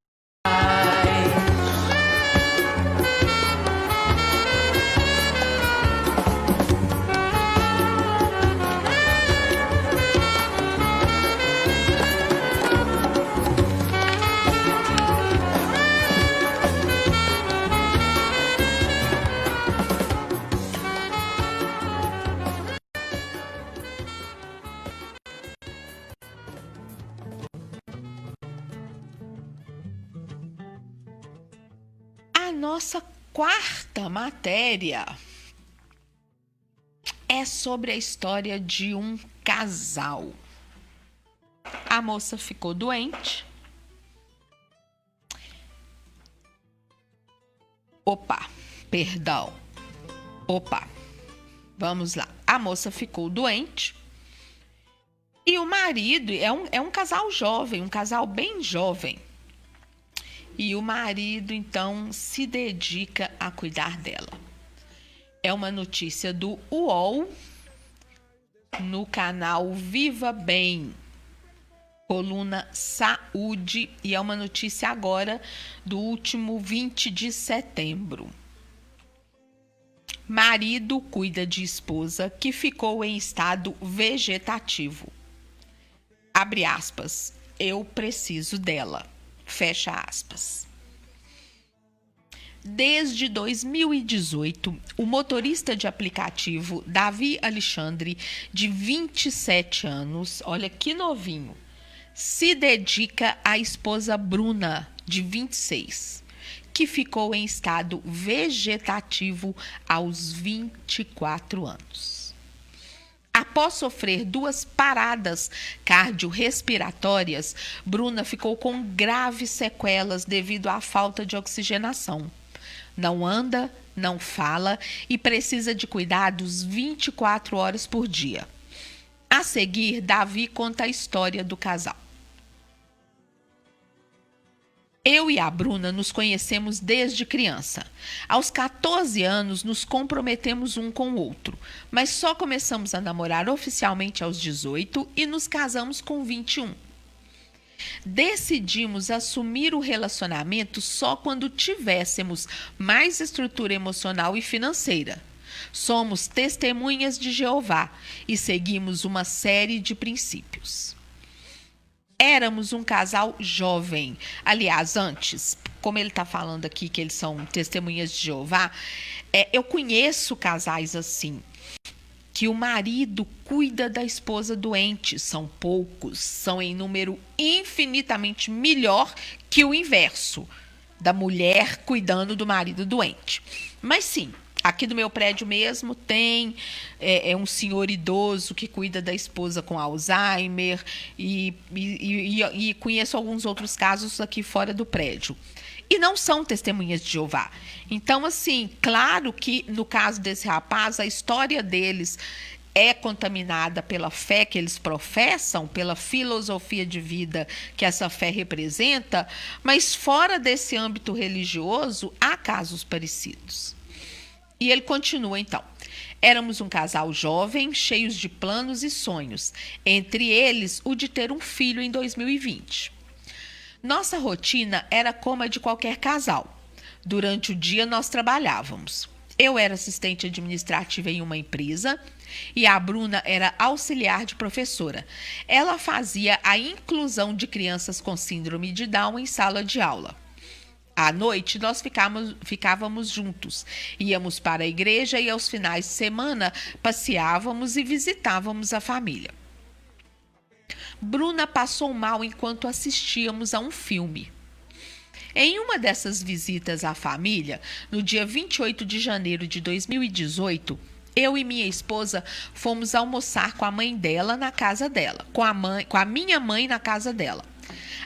A nossa quarta matéria é sobre a história de um casal. a moça ficou doente. Vamos lá. A moça ficou doente. E o marido é um casal jovem, um casal bem jovem. E o marido, então, se dedica a cuidar dela. É uma notícia do UOL, no canal Viva Bem, coluna Saúde, e é uma notícia agora do último 20 de setembro. Marido cuida de esposa que ficou em estado vegetativo. Abre aspas. Eu preciso dela. Fecha aspas. Desde 2018, o motorista de aplicativo Davi Alexandre, de 27 anos, olha que novinho, se dedica à esposa Bruna, de 26, que ficou em estado vegetativo aos 24 anos. Após sofrer 2 paradas cardiorrespiratórias, Bruna ficou com graves sequelas devido à falta de oxigenação. Não anda, não fala e precisa de cuidados 24 horas por dia. A seguir, Davi conta a história do casal. Eu e a Bruna nos conhecemos desde criança. Aos 14 anos, nos comprometemos um com o outro, mas só começamos a namorar oficialmente aos 18 e nos casamos com 21. Decidimos assumir o relacionamento só quando tivéssemos mais estrutura emocional e financeira. Somos testemunhas de Jeová e seguimos uma série de princípios. Éramos um casal jovem. Aliás, antes, como ele está falando aqui que eles são testemunhas de Jeová, eu conheço casais assim, que o marido cuida da esposa doente. São poucos, são em número infinitamente melhor que o inverso, da mulher cuidando do marido doente. Mas sim, aqui do meu prédio mesmo tem um senhor idoso que cuida da esposa com Alzheimer e conheço alguns outros casos aqui fora do prédio. E não são testemunhas de Jeová. Então, assim, claro que no caso desse rapaz, a história deles é contaminada pela fé que eles professam, pela filosofia de vida que essa fé representa, mas fora desse âmbito religioso, há casos parecidos. E ele continua, então. Éramos um casal jovem, cheios de planos e sonhos, entre eles o de ter um filho em 2020. Nossa rotina era como a de qualquer casal. Durante o dia nós trabalhávamos. Eu era assistente administrativa em uma empresa e a Bruna era auxiliar de professora. Ela fazia a inclusão de crianças com síndrome de Down em sala de aula. À noite, nós ficávamos juntos. Íamos para a igreja e aos finais de semana passeávamos e visitávamos a família. Bruna passou mal enquanto assistíamos a um filme. Em uma dessas visitas à família, no dia 28 de janeiro de 2018, eu e minha esposa fomos almoçar com a mãe dela na casa dela, com a minha mãe na casa dela.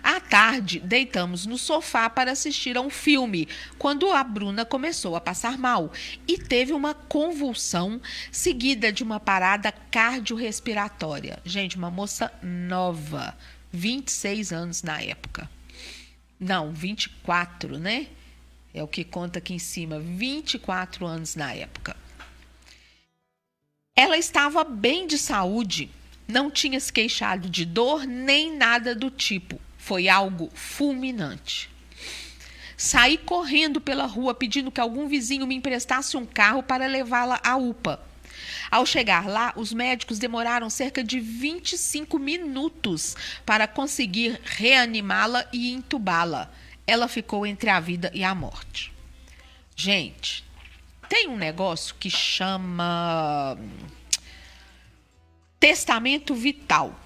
À tarde, deitamos no sofá para assistir a um filme, quando a Bruna começou a passar mal e teve uma convulsão seguida de uma parada cardiorrespiratória. Gente, uma moça nova, 26 anos na época. Não, 24, né? É o que conta aqui em cima, 24 anos na época. Ela estava bem de saúde, não tinha se queixado de dor nem nada do tipo. Foi algo fulminante. Saí correndo pela rua pedindo que algum vizinho me emprestasse um carro para levá-la à UPA. Ao chegar lá, os médicos demoraram cerca de 25 minutos para conseguir reanimá-la e entubá-la. Ela ficou entre a vida e a morte. Gente, tem um negócio que chama testamento vital,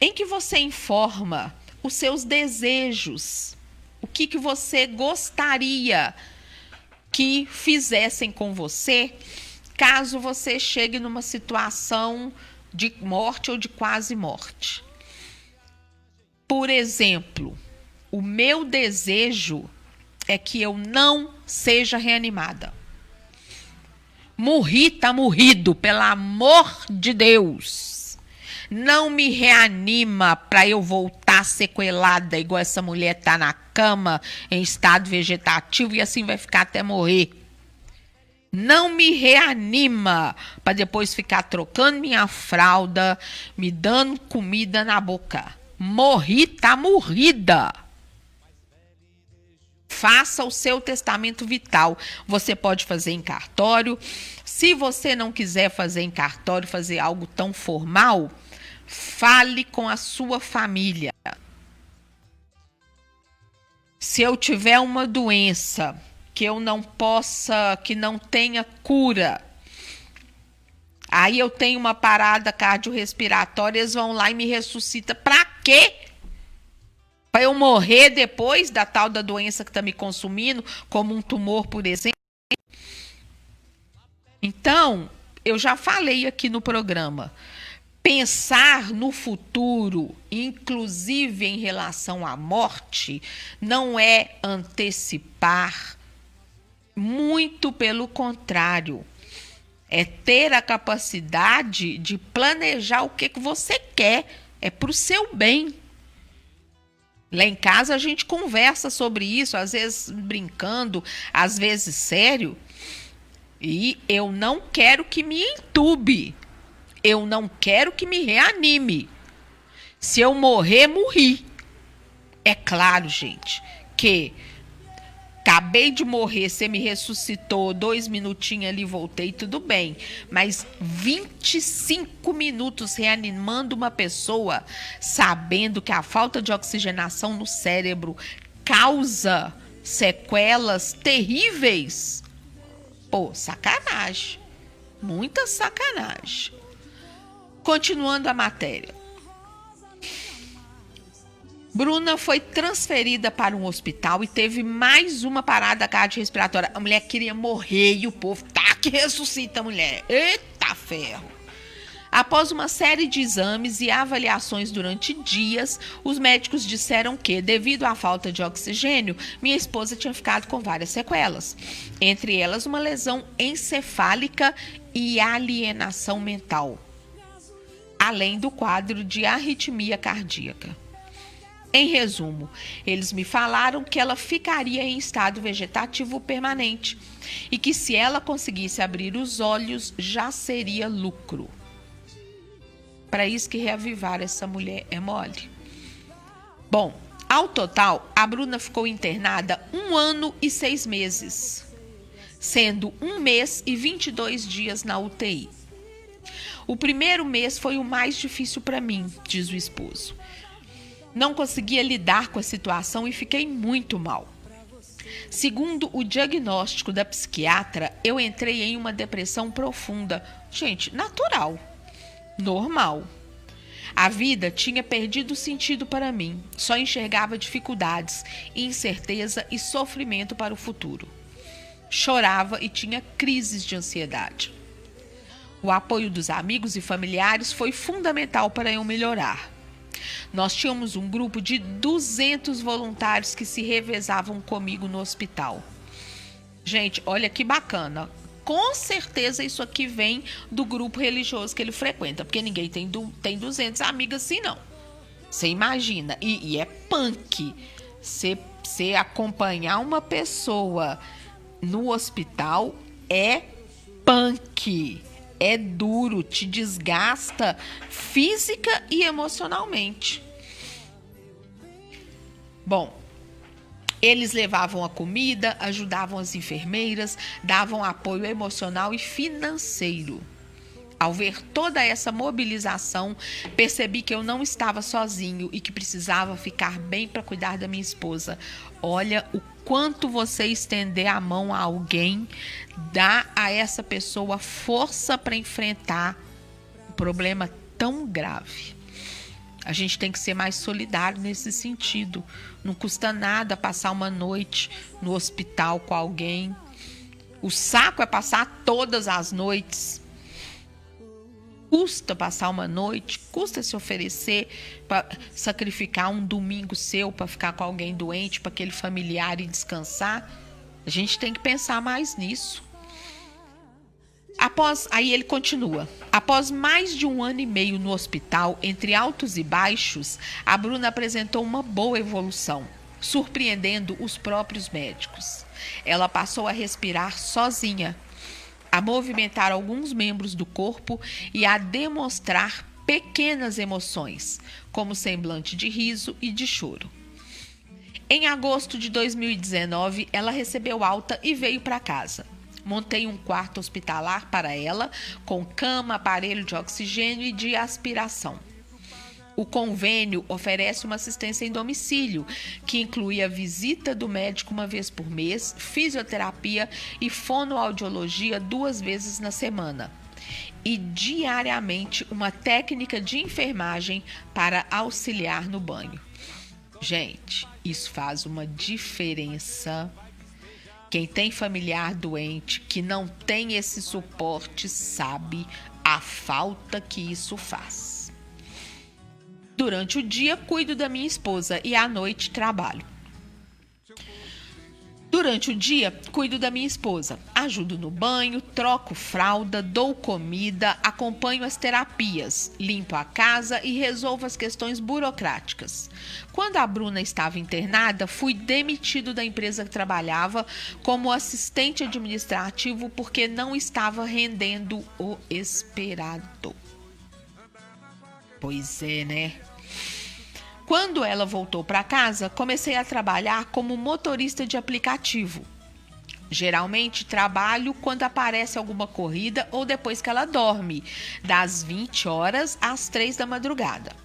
em que você informa os seus desejos, o que você gostaria que fizessem com você, caso você chegue numa situação de morte ou de quase morte. Por exemplo, o meu desejo é que eu não seja reanimada. Morri, tá morrido, pelo amor de Deus. Não me reanima para eu voltar sequelada, igual essa mulher tá na cama, em estado vegetativo, e assim vai ficar até morrer. Não me reanima para depois ficar trocando minha fralda, me dando comida na boca. Morri, tá morrida. Faça o seu testamento vital. Você pode fazer em cartório. Se você não quiser fazer em cartório, fazer algo tão formal, fale com a sua família. Se eu tiver uma doença que eu não possa, que não tenha cura, aí eu tenho uma parada cardiorrespiratória, eles vão lá e me ressuscitam. Pra quê? Para eu morrer depois da tal da doença que está me consumindo, como um tumor, por exemplo? Então, eu já falei aqui no programa, pensar no futuro, inclusive em relação à morte, não é antecipar. Muito pelo contrário, é ter a capacidade de planejar o que você quer, é para o seu bem. Lá em casa a gente conversa sobre isso, às vezes brincando, às vezes sério, e eu não quero que me entube, eu não quero que me reanime. Se eu morrer, morri. É claro, gente, que acabei de morrer, você me ressuscitou, 2 minutinhos ali, voltei, tudo bem. Mas 25 minutos reanimando uma pessoa, sabendo que a falta de oxigenação no cérebro causa sequelas terríveis. Pô, sacanagem. Muita sacanagem. Continuando a matéria. Bruna foi transferida para um hospital e teve mais uma parada cardiorrespiratória. A mulher queria morrer e o povo tá que ressuscita a mulher. Eita ferro! Após uma série de exames e avaliações durante dias, os médicos disseram que, devido à falta de oxigênio, minha esposa tinha ficado com várias sequelas. Entre elas, uma lesão encefálica e alienação mental, além do quadro de arritmia cardíaca. Em resumo, eles me falaram que ela ficaria em estado vegetativo permanente e que se ela conseguisse abrir os olhos já seria lucro. Para isso que reavivar essa mulher é mole. Bom, ao total, a Bruna ficou internada 1 ano e 6 meses, sendo 1 mês e 22 dias na UTI. O primeiro mês foi o mais difícil para mim, diz o esposo. Não conseguia lidar com a situação e fiquei muito mal. Segundo o diagnóstico da psiquiatra, eu entrei em uma depressão profunda. Gente, natural, normal. A vida tinha perdido sentido para mim. Só enxergava dificuldades, incerteza e sofrimento para o futuro. Chorava e tinha crises de ansiedade. O apoio dos amigos e familiares foi fundamental para eu melhorar. Nós tínhamos um grupo de 200 voluntários que se revezavam comigo no hospital. Gente, olha que bacana. Com certeza isso aqui vem do grupo religioso que ele frequenta, porque ninguém tem 200 amigas assim, não. Você imagina. E é punk. Você acompanhar uma pessoa no hospital é punk. É duro, te desgasta física e emocionalmente. Bom, eles levavam a comida, ajudavam as enfermeiras, davam apoio emocional e financeiro. Ao ver toda essa mobilização, percebi que eu não estava sozinho e que precisava ficar bem para cuidar da minha esposa. Olha o quanto você estender a mão a alguém, dá a essa pessoa força para enfrentar um problema tão grave. A gente tem que ser mais solidário nesse sentido. Não custa nada passar uma noite no hospital com alguém. O saco é passar todas as noites. Custa passar uma noite, custa se oferecer para sacrificar um domingo seu para ficar com alguém doente, para aquele familiar e descansar. A gente tem que pensar mais nisso. Aí ele continua. Após mais de 1 ano e meio no hospital, entre altos e baixos, a Bruna apresentou uma boa evolução, surpreendendo os próprios médicos. Ela passou a respirar sozinha, a movimentar alguns membros do corpo e a demonstrar pequenas emoções, como semblante de riso e de choro. Em agosto de 2019, ela recebeu alta e veio para casa. Montei um quarto hospitalar para ela, com cama, aparelho de oxigênio e de aspiração. O convênio oferece uma assistência em domicílio, que inclui a visita do médico uma vez por mês, fisioterapia e fonoaudiologia 2 vezes na semana. E diariamente uma técnica de enfermagem para auxiliar no banho. Gente, isso faz uma diferença. Quem tem familiar doente, que não tem esse suporte, sabe a falta que isso faz. Durante o dia, cuido da minha esposa e à noite trabalho. Durante o dia, cuido da minha esposa, ajudo no banho, troco fralda, dou comida, acompanho as terapias, limpo a casa e resolvo as questões burocráticas. Quando a Bruna estava internada, fui demitido da empresa que trabalhava como assistente administrativo porque não estava rendendo o esperado. Pois é, né? Quando ela voltou para casa, comecei a trabalhar como motorista de aplicativo. Geralmente trabalho quando aparece alguma corrida ou depois que ela dorme, das 20 horas às 3 da madrugada.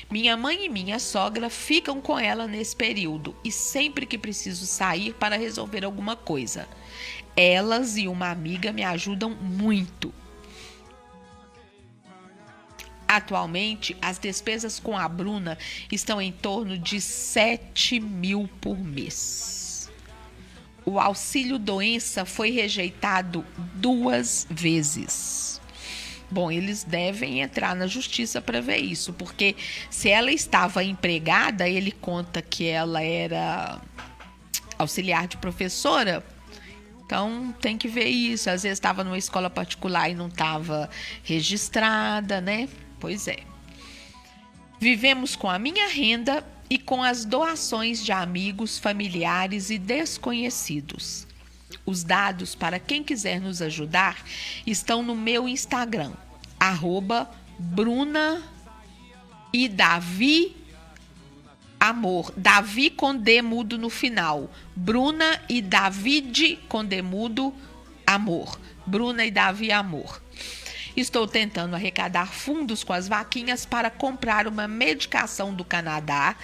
Minha mãe e minha sogra ficam com ela nesse período e sempre que preciso sair para resolver alguma coisa. Elas e uma amiga me ajudam muito. Atualmente, as despesas com a Bruna estão em torno de 7 mil por mês. O auxílio doença foi rejeitado 2 vezes. Bom, eles devem entrar na justiça para ver isso, porque se ela estava empregada, ele conta que ela era auxiliar de professora. Então, tem que ver isso. Às vezes estava numa escola particular e não estava registrada, né? Pois é. Vivemos com a minha renda e com as doações de amigos, familiares e desconhecidos. Os dados para quem quiser nos ajudar estão no meu Instagram, @Bruna e Davi Amor. Davi com D mudo no final. Bruna e David com D mudo Amor. Bruna e Davi Amor. Estou tentando arrecadar fundos com as vaquinhas para comprar uma medicação do Canadá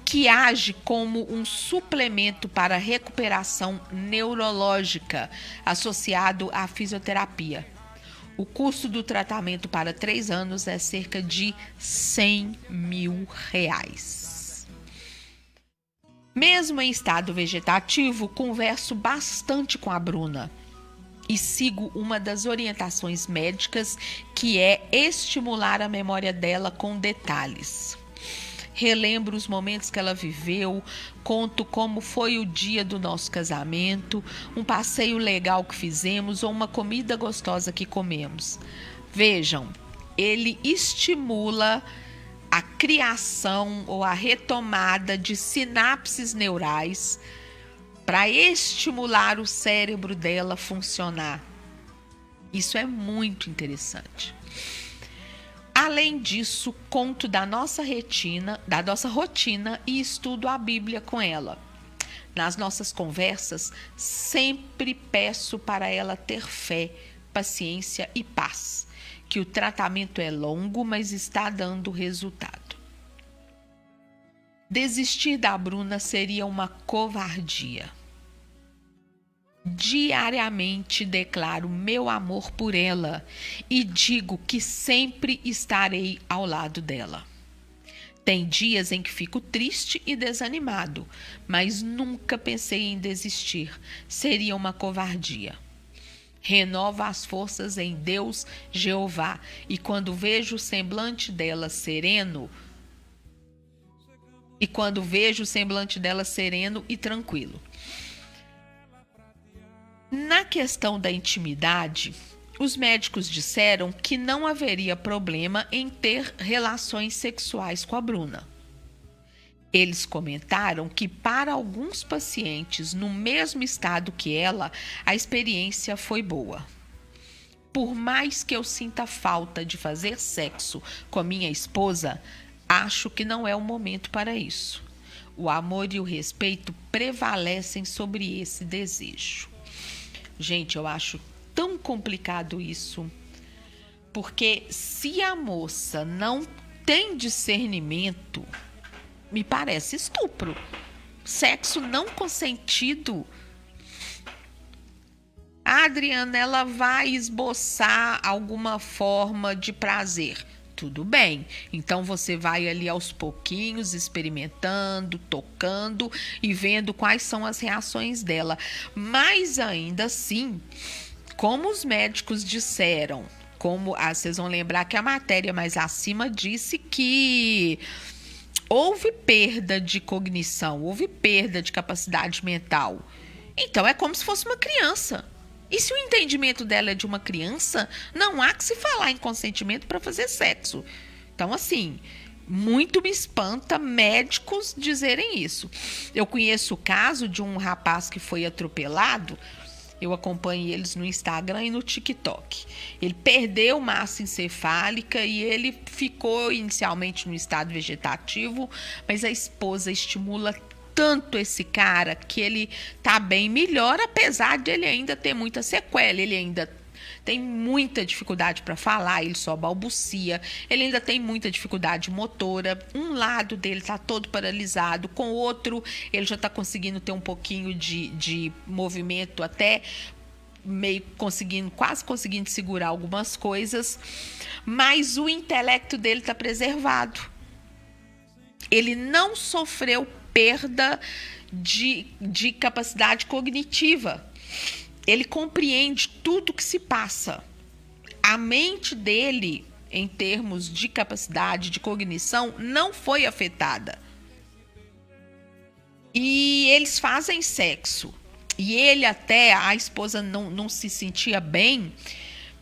que age como um suplemento para recuperação neurológica associado à fisioterapia. O custo do tratamento para 3 anos é cerca de R$100 mil. Mesmo em estado vegetativo, converso bastante com a Bruna e sigo uma das orientações médicas, que é estimular a memória dela com detalhes. Relembro os momentos que ela viveu, conto como foi o dia do nosso casamento, um passeio legal que fizemos ou uma comida gostosa que comemos. Vejam, ele estimula a criação ou a retomada de sinapses neurais para estimular o cérebro dela funcionar. Isso é muito interessante. Além disso, conto da nossa rotina e estudo a Bíblia com ela. Nas nossas conversas, sempre peço para ela ter fé, paciência e paz, que o tratamento é longo, mas está dando resultado. Desistir da Bruna seria uma covardia. Diariamente declaro meu amor por ela e digo que sempre estarei ao lado dela. Tem dias em que fico triste e desanimado, mas nunca pensei em desistir. Seria uma covardia. renova as forças em Deus Jeová, e quando vejo o semblante dela sereno, e tranquilo. Na questão da intimidade, os médicos disseram que não haveria problema em ter relações sexuais com a Bruna. Eles comentaram que para alguns pacientes no mesmo estado que ela, a experiência foi boa. Por mais que eu sinta falta de fazer sexo com a minha esposa, acho que não é o momento para isso. O amor e o respeito prevalecem sobre esse desejo. Gente, eu acho tão complicado isso, porque se a moça não tem discernimento, me parece estupro. Sexo não consentido. A Adriana, ela vai esboçar alguma forma de prazer. Tudo bem. Então você vai ali aos pouquinhos, experimentando, tocando e vendo quais são as reações dela. Mas ainda assim, como os médicos disseram, vocês vão lembrar que a matéria mais acima disse que houve perda de cognição, houve perda de capacidade mental. Então é como se fosse uma criança. E se o entendimento dela é de uma criança, não há que se falar em consentimento para fazer sexo. Então, assim, muito me espanta médicos dizerem isso. Eu conheço o caso de um rapaz que foi atropelado. Eu acompanho eles no Instagram e no TikTok. Ele perdeu massa encefálica e ele ficou inicialmente no estado vegetativo, mas a esposa estimula tanto esse cara que ele tá bem melhor, apesar de ele ainda ter muita sequela. Ele ainda tem muita dificuldade para falar, ele só balbucia, ele ainda tem muita dificuldade motora. Um lado dele tá todo paralisado, com o outro ele já tá conseguindo ter um pouquinho de movimento, até meio quase conseguindo segurar algumas coisas, mas o intelecto dele tá preservado. Ele não sofreu perda de capacidade cognitiva. Ele compreende tudo que se passa. A mente dele, em termos de capacidade de cognição, não foi afetada. E eles fazem sexo. E ele até, a esposa não se sentia bem,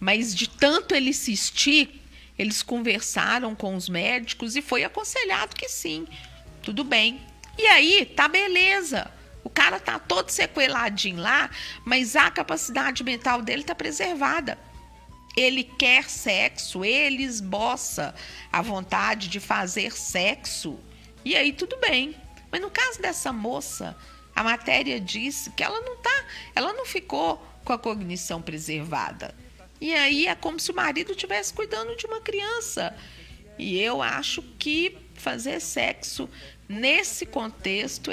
mas de tanto ele insistir, eles conversaram com os médicos e foi aconselhado que sim, tudo bem. E aí, tá beleza. O cara tá todo sequeladinho lá, mas a capacidade mental dele tá preservada. Ele quer sexo, ele esboça a vontade de fazer sexo. E aí, tudo bem. Mas no caso dessa moça, a matéria disse que ela não ficou com a cognição preservada. E aí é como se o marido estivesse cuidando de uma criança. E eu acho que fazer sexo nesse contexto,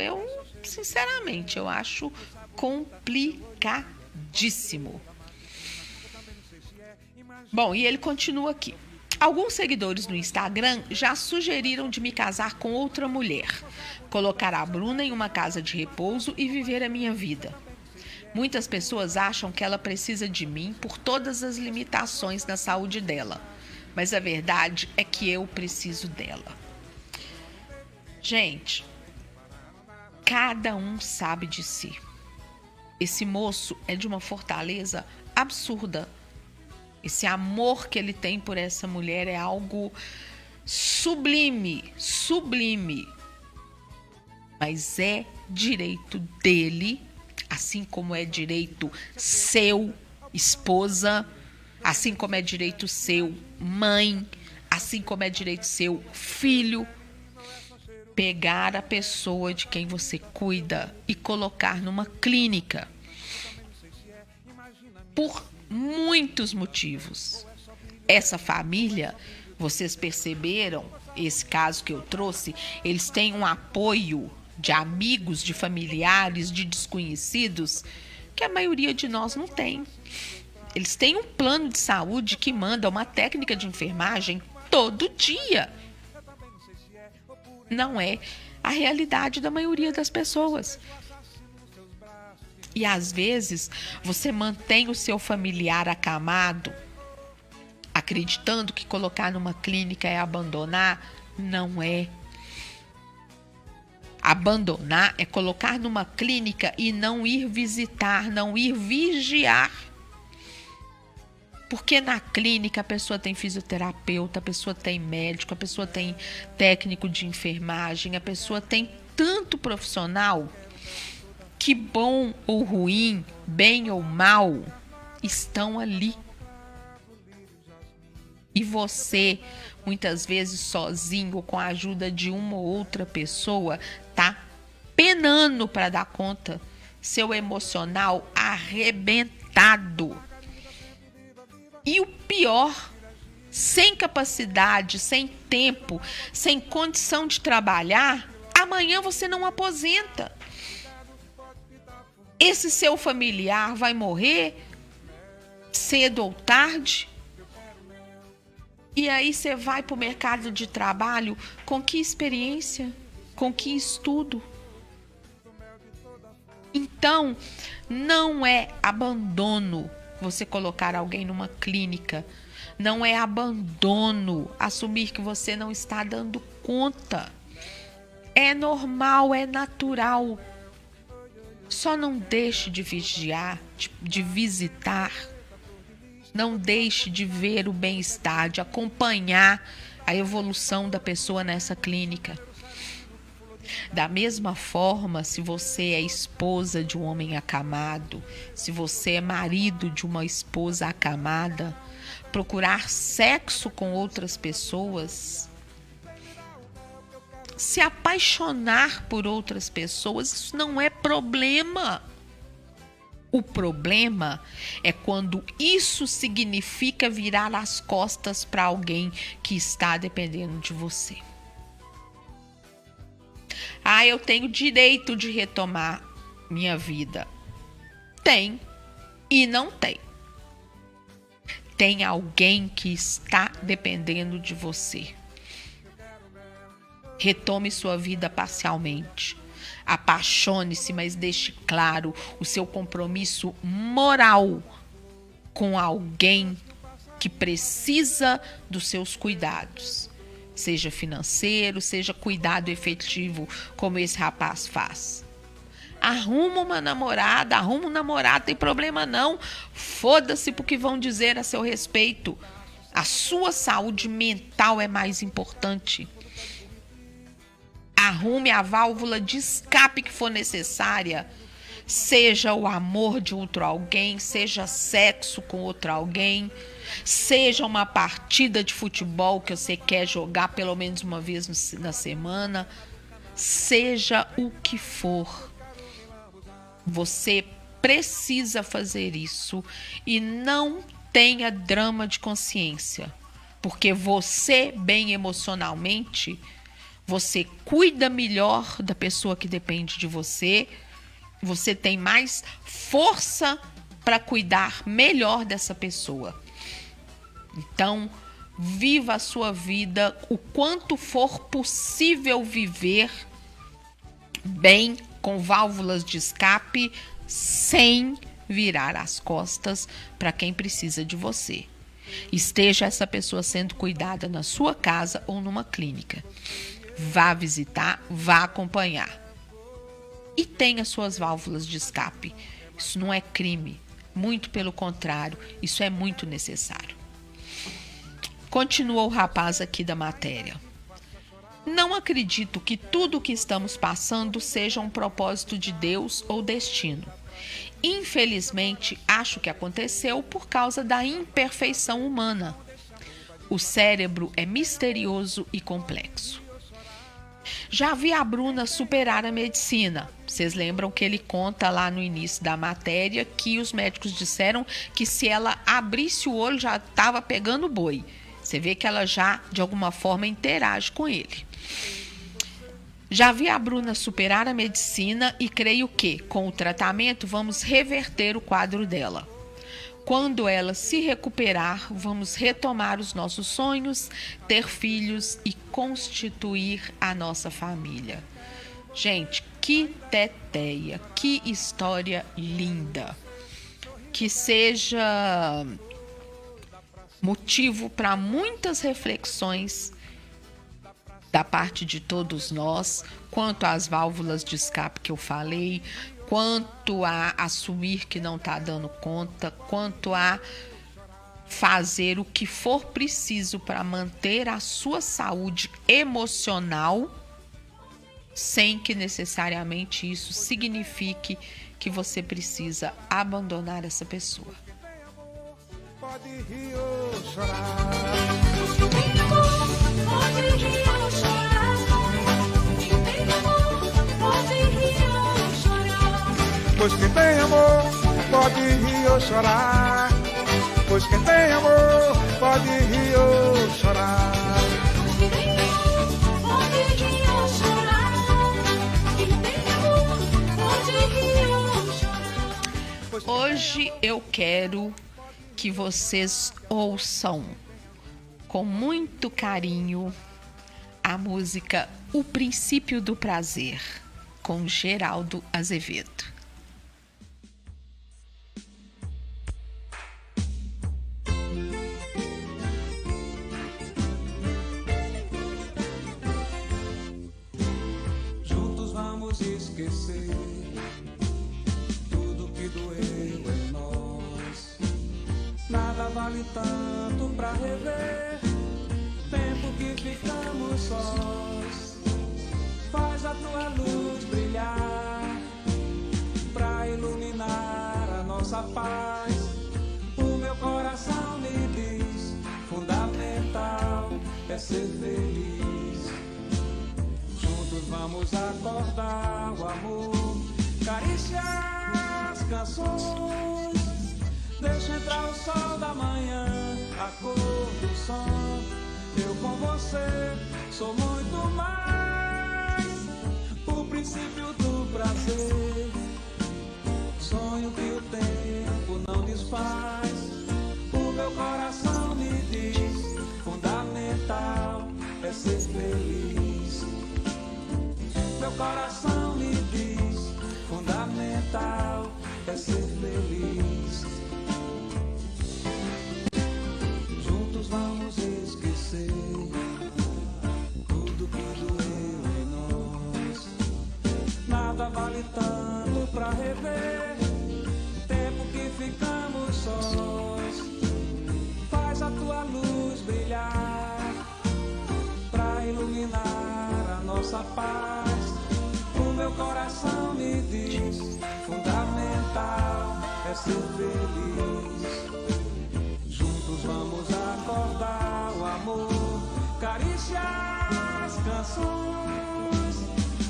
sinceramente, eu acho complicadíssimo. Bom, e ele continua aqui. Alguns seguidores no Instagram já sugeriram de me casar com outra mulher, colocar a Bruna em uma casa de repouso e viver a minha vida. Muitas pessoas acham que ela precisa de mim por todas as limitações na saúde dela, mas a verdade é que eu preciso dela. Gente, cada um sabe de si. Esse moço é de uma fortaleza absurda. Esse amor que ele tem por essa mulher é algo sublime, sublime. Mas é direito dele, assim como é direito seu, esposa, assim como é direito seu, mãe, assim como é direito seu, filho, pegar a pessoa de quem você cuida e colocar numa clínica. Por muitos motivos. Essa família, vocês perceberam, esse caso que eu trouxe, eles têm um apoio de amigos, de familiares, de desconhecidos, que a maioria de nós não tem. Eles têm um plano de saúde que manda uma técnica de enfermagem todo dia. Não é a realidade da maioria das pessoas. E às vezes você mantém o seu familiar acamado, acreditando que colocar numa clínica é abandonar. Não é. Abandonar é colocar numa clínica e não ir visitar, não ir vigiar. Porque na clínica a pessoa tem fisioterapeuta, a pessoa tem médico, a pessoa tem técnico de enfermagem, a pessoa tem tanto profissional que, bom ou ruim, bem ou mal, estão ali. E você, muitas vezes sozinho, com a ajuda de uma ou outra pessoa, tá penando para dar conta. Seu emocional arrebentado. E o pior, sem capacidade, sem tempo, sem condição de trabalhar, amanhã você não aposenta. Esse seu familiar vai morrer cedo ou tarde. E aí você vai para o mercado de trabalho com que experiência? Com que estudo? Então, não é abandono você colocar alguém numa clínica. Não é abandono assumir que você não está dando conta. É normal, é natural. Só não deixe de vigiar, de visitar. Não deixe de ver o bem-estar, de acompanhar a evolução da pessoa nessa clínica. Da mesma forma, se você é esposa de um homem acamado, se você é marido de uma esposa acamada, procurar sexo com outras pessoas, se apaixonar por outras pessoas, isso não é problema. O problema é quando isso significa virar as costas para alguém que está dependendo de você. Ah, eu tenho direito de retomar minha vida. Tem e não tem. Tem alguém que está dependendo de você. Retome sua vida parcialmente. Apaixone-se, mas deixe claro o seu compromisso moral com alguém que precisa dos seus cuidados. Seja financeiro, seja cuidado efetivo, como esse rapaz faz. Arruma uma namorada, arruma um namorado, tem problema não. Foda-se porque vão dizer a seu respeito. A sua saúde mental é mais importante. Arrume a válvula de escape que for necessária. Seja o amor de outro alguém, seja sexo com outro alguém, seja uma partida de futebol que você quer jogar pelo menos uma vez na semana, seja o que for. Você precisa fazer isso e não tenha drama de consciência, porque você, bem emocionalmente, você cuida melhor da pessoa que depende de você. Você tem mais força para cuidar melhor dessa pessoa. Então, viva a sua vida o quanto for possível viver bem, com válvulas de escape, sem virar as costas para quem precisa de você. Esteja essa pessoa sendo cuidada na sua casa ou numa clínica. Vá visitar, vá acompanhar. E tenha suas válvulas de escape. Isso não é crime. Muito pelo contrário, isso é muito necessário. Continua o rapaz aqui da matéria. Não acredito que tudo o que estamos passando seja um propósito de Deus ou destino. Infelizmente, acho que aconteceu por causa da imperfeição humana. O cérebro é misterioso e complexo. Já vi a Bruna superar a medicina. Vocês lembram que ele conta lá no início da matéria que os médicos disseram que se ela abrisse o olho já estava pegando boi. Você vê que ela já, de alguma forma, interage com ele. Já vi a Bruna superar a medicina e creio que, com o tratamento, vamos reverter o quadro dela. Quando ela se recuperar, vamos retomar os nossos sonhos, ter filhos e constituir a nossa família. Gente, Que teteia, que história linda. Que seja motivo para muitas reflexões da parte de todos nós, quanto às válvulas de escape que eu falei, quanto a assumir que não está dando conta, quanto a fazer o que for preciso para manter a sua saúde emocional, sem que necessariamente isso signifique que você precisa abandonar essa pessoa. Pode rir ou chorar. Tem amor, pode rir ou chorar. Tem amor, pode rir ou chorar. Pois quem tem amor pode rir ou chorar. Pois quem tem amor pode rir ou chorar. Tem amor, pode rir ou chorar. Tem amor, pode rir ou chorar. Hoje eu quero que vocês ouçam com muito carinho a música O Princípio do Prazer, com Geraldo Azevedo. Juntos vamos esquecer tudo que doeu em nós. Nada vale tanto pra rever tempo que ficamos sós. Faz a tua luz brilhar pra iluminar a nossa paz. O meu coração me diz: fundamental é ser feliz. Juntos vamos acordar o amor, cariciar as canções. Deixa entrar o sol da manhã, a cor do som. Eu com você sou muito mais. O princípio do prazer, sonho que o tempo não desfaz. O meu coração me diz: fundamental é ser feliz. Meu coração me diz: fundamental é ser feliz. Juntos vamos esquecer tudo que doeu em nós. Nada vale tanto pra rever tempo que ficamos sós. Faz a tua luz brilhar pra iluminar a nossa paz. O meu coração me diz: fundamental é ser feliz. Juntos vamos acordar o amor, cariciar as canções.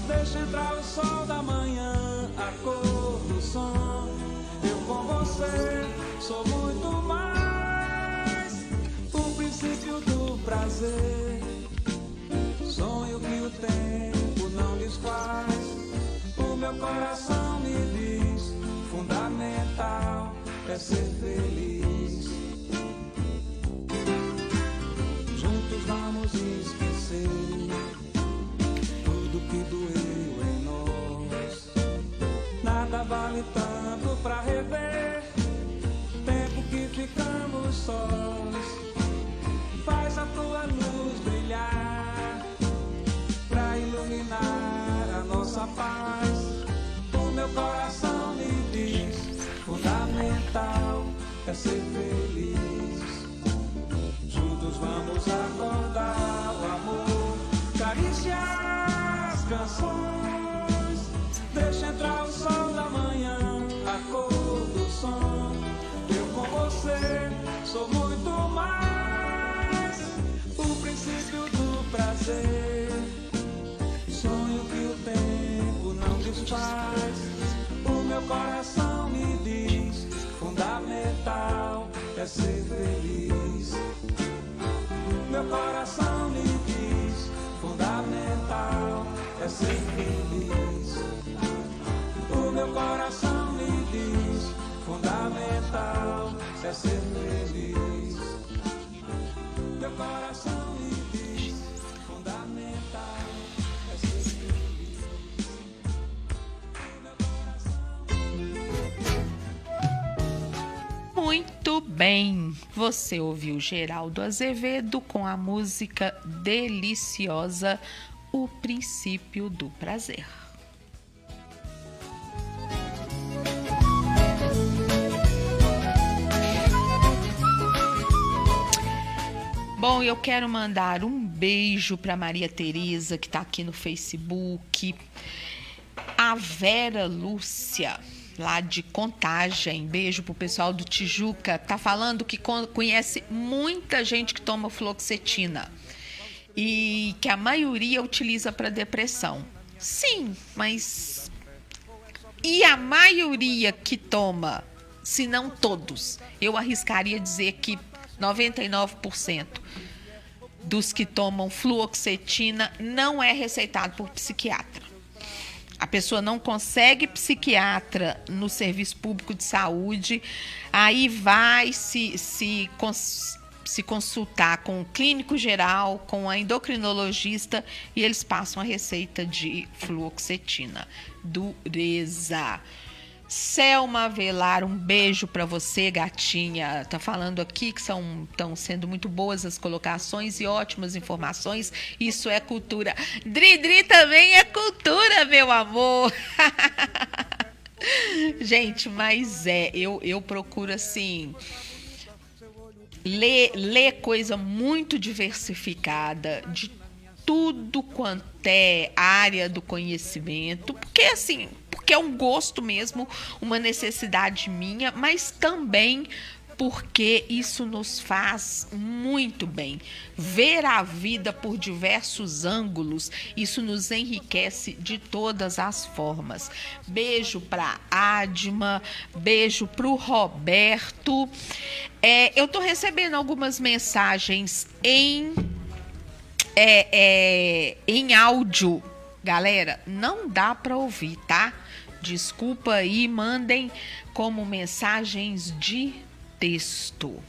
Deixa entrar o sol da manhã, a cor do som. Eu com você sou muito mais. O princípio do prazer, sonho que o tempo não desfaz. O meu coração me diz: fundamental é ser feliz. Juntos vamos esquecer tudo que doeu em nós. Nada vale tanto pra rever tempo que ficamos sós. Faz a tua luz brilhar pra iluminar a nossa paz. O meu coração me diz: fundamental é ser feliz. Juntos vamos acordar o amor, cariciar as canções. Deixa entrar o sol da manhã, a cor do som. Eu com você sou muito mais. O princípio do prazer, sonho que o tempo não desfaz. O meu coração me diz: fundamental é ser feliz. Meu coração me diz: fundamental é ser feliz. O meu coração me diz: fundamental é ser feliz. Meu coração me diz: fundamental é ser feliz. bem, você ouviu Geraldo Azevedo com a música deliciosa O Princípio do Prazer. Bom, eu quero mandar um beijo para Maria Tereza, que está aqui no Facebook. A Vera Lúcia, lá de Contagem, beijo pro pessoal do Tijuca, tá falando que conhece muita gente que toma fluoxetina e que a maioria utiliza para depressão. Sim, mas e a maioria que toma, se não todos, eu arriscaria dizer que 99% dos que tomam fluoxetina não é receitado por psiquiatra. A pessoa não consegue psiquiatra no serviço público de saúde, aí vai se consultar com o clínico geral, com a endocrinologista, e eles passam a receita de fluoxetina. Dureza. Selma Velar, um beijo para você, gatinha. Tá falando aqui que estão sendo muito boas as colocações e ótimas informações. Isso é cultura. Dri também é cultura, meu amor. Gente, mas eu procuro assim ler coisa muito diversificada de tudo quanto é área do conhecimento, porque é um gosto mesmo, uma necessidade minha, mas também porque isso nos faz muito bem. Ver a vida por diversos ângulos, isso nos enriquece de todas as formas. Beijo para Adma, beijo para o Roberto. Eu tô recebendo algumas mensagens em áudio. Galera, não dá para ouvir, tá? Desculpa aí, mandem como mensagens de texto.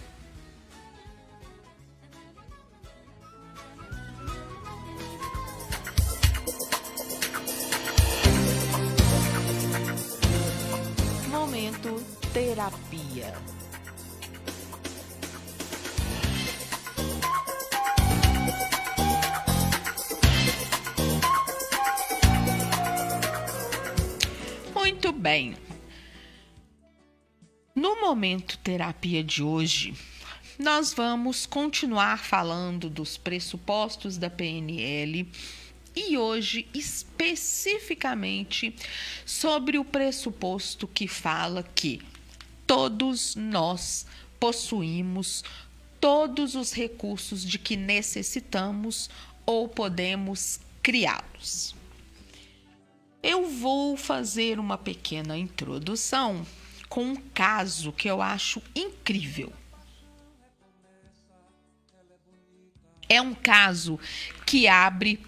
Momento terapia. Muito bem. No momento terapia de hoje, nós vamos continuar falando dos pressupostos da PNL e hoje especificamente sobre o pressuposto que fala que todos nós possuímos todos os recursos de que necessitamos ou podemos criá-los. Eu vou fazer uma pequena introdução com um caso que eu acho incrível. É um caso que abre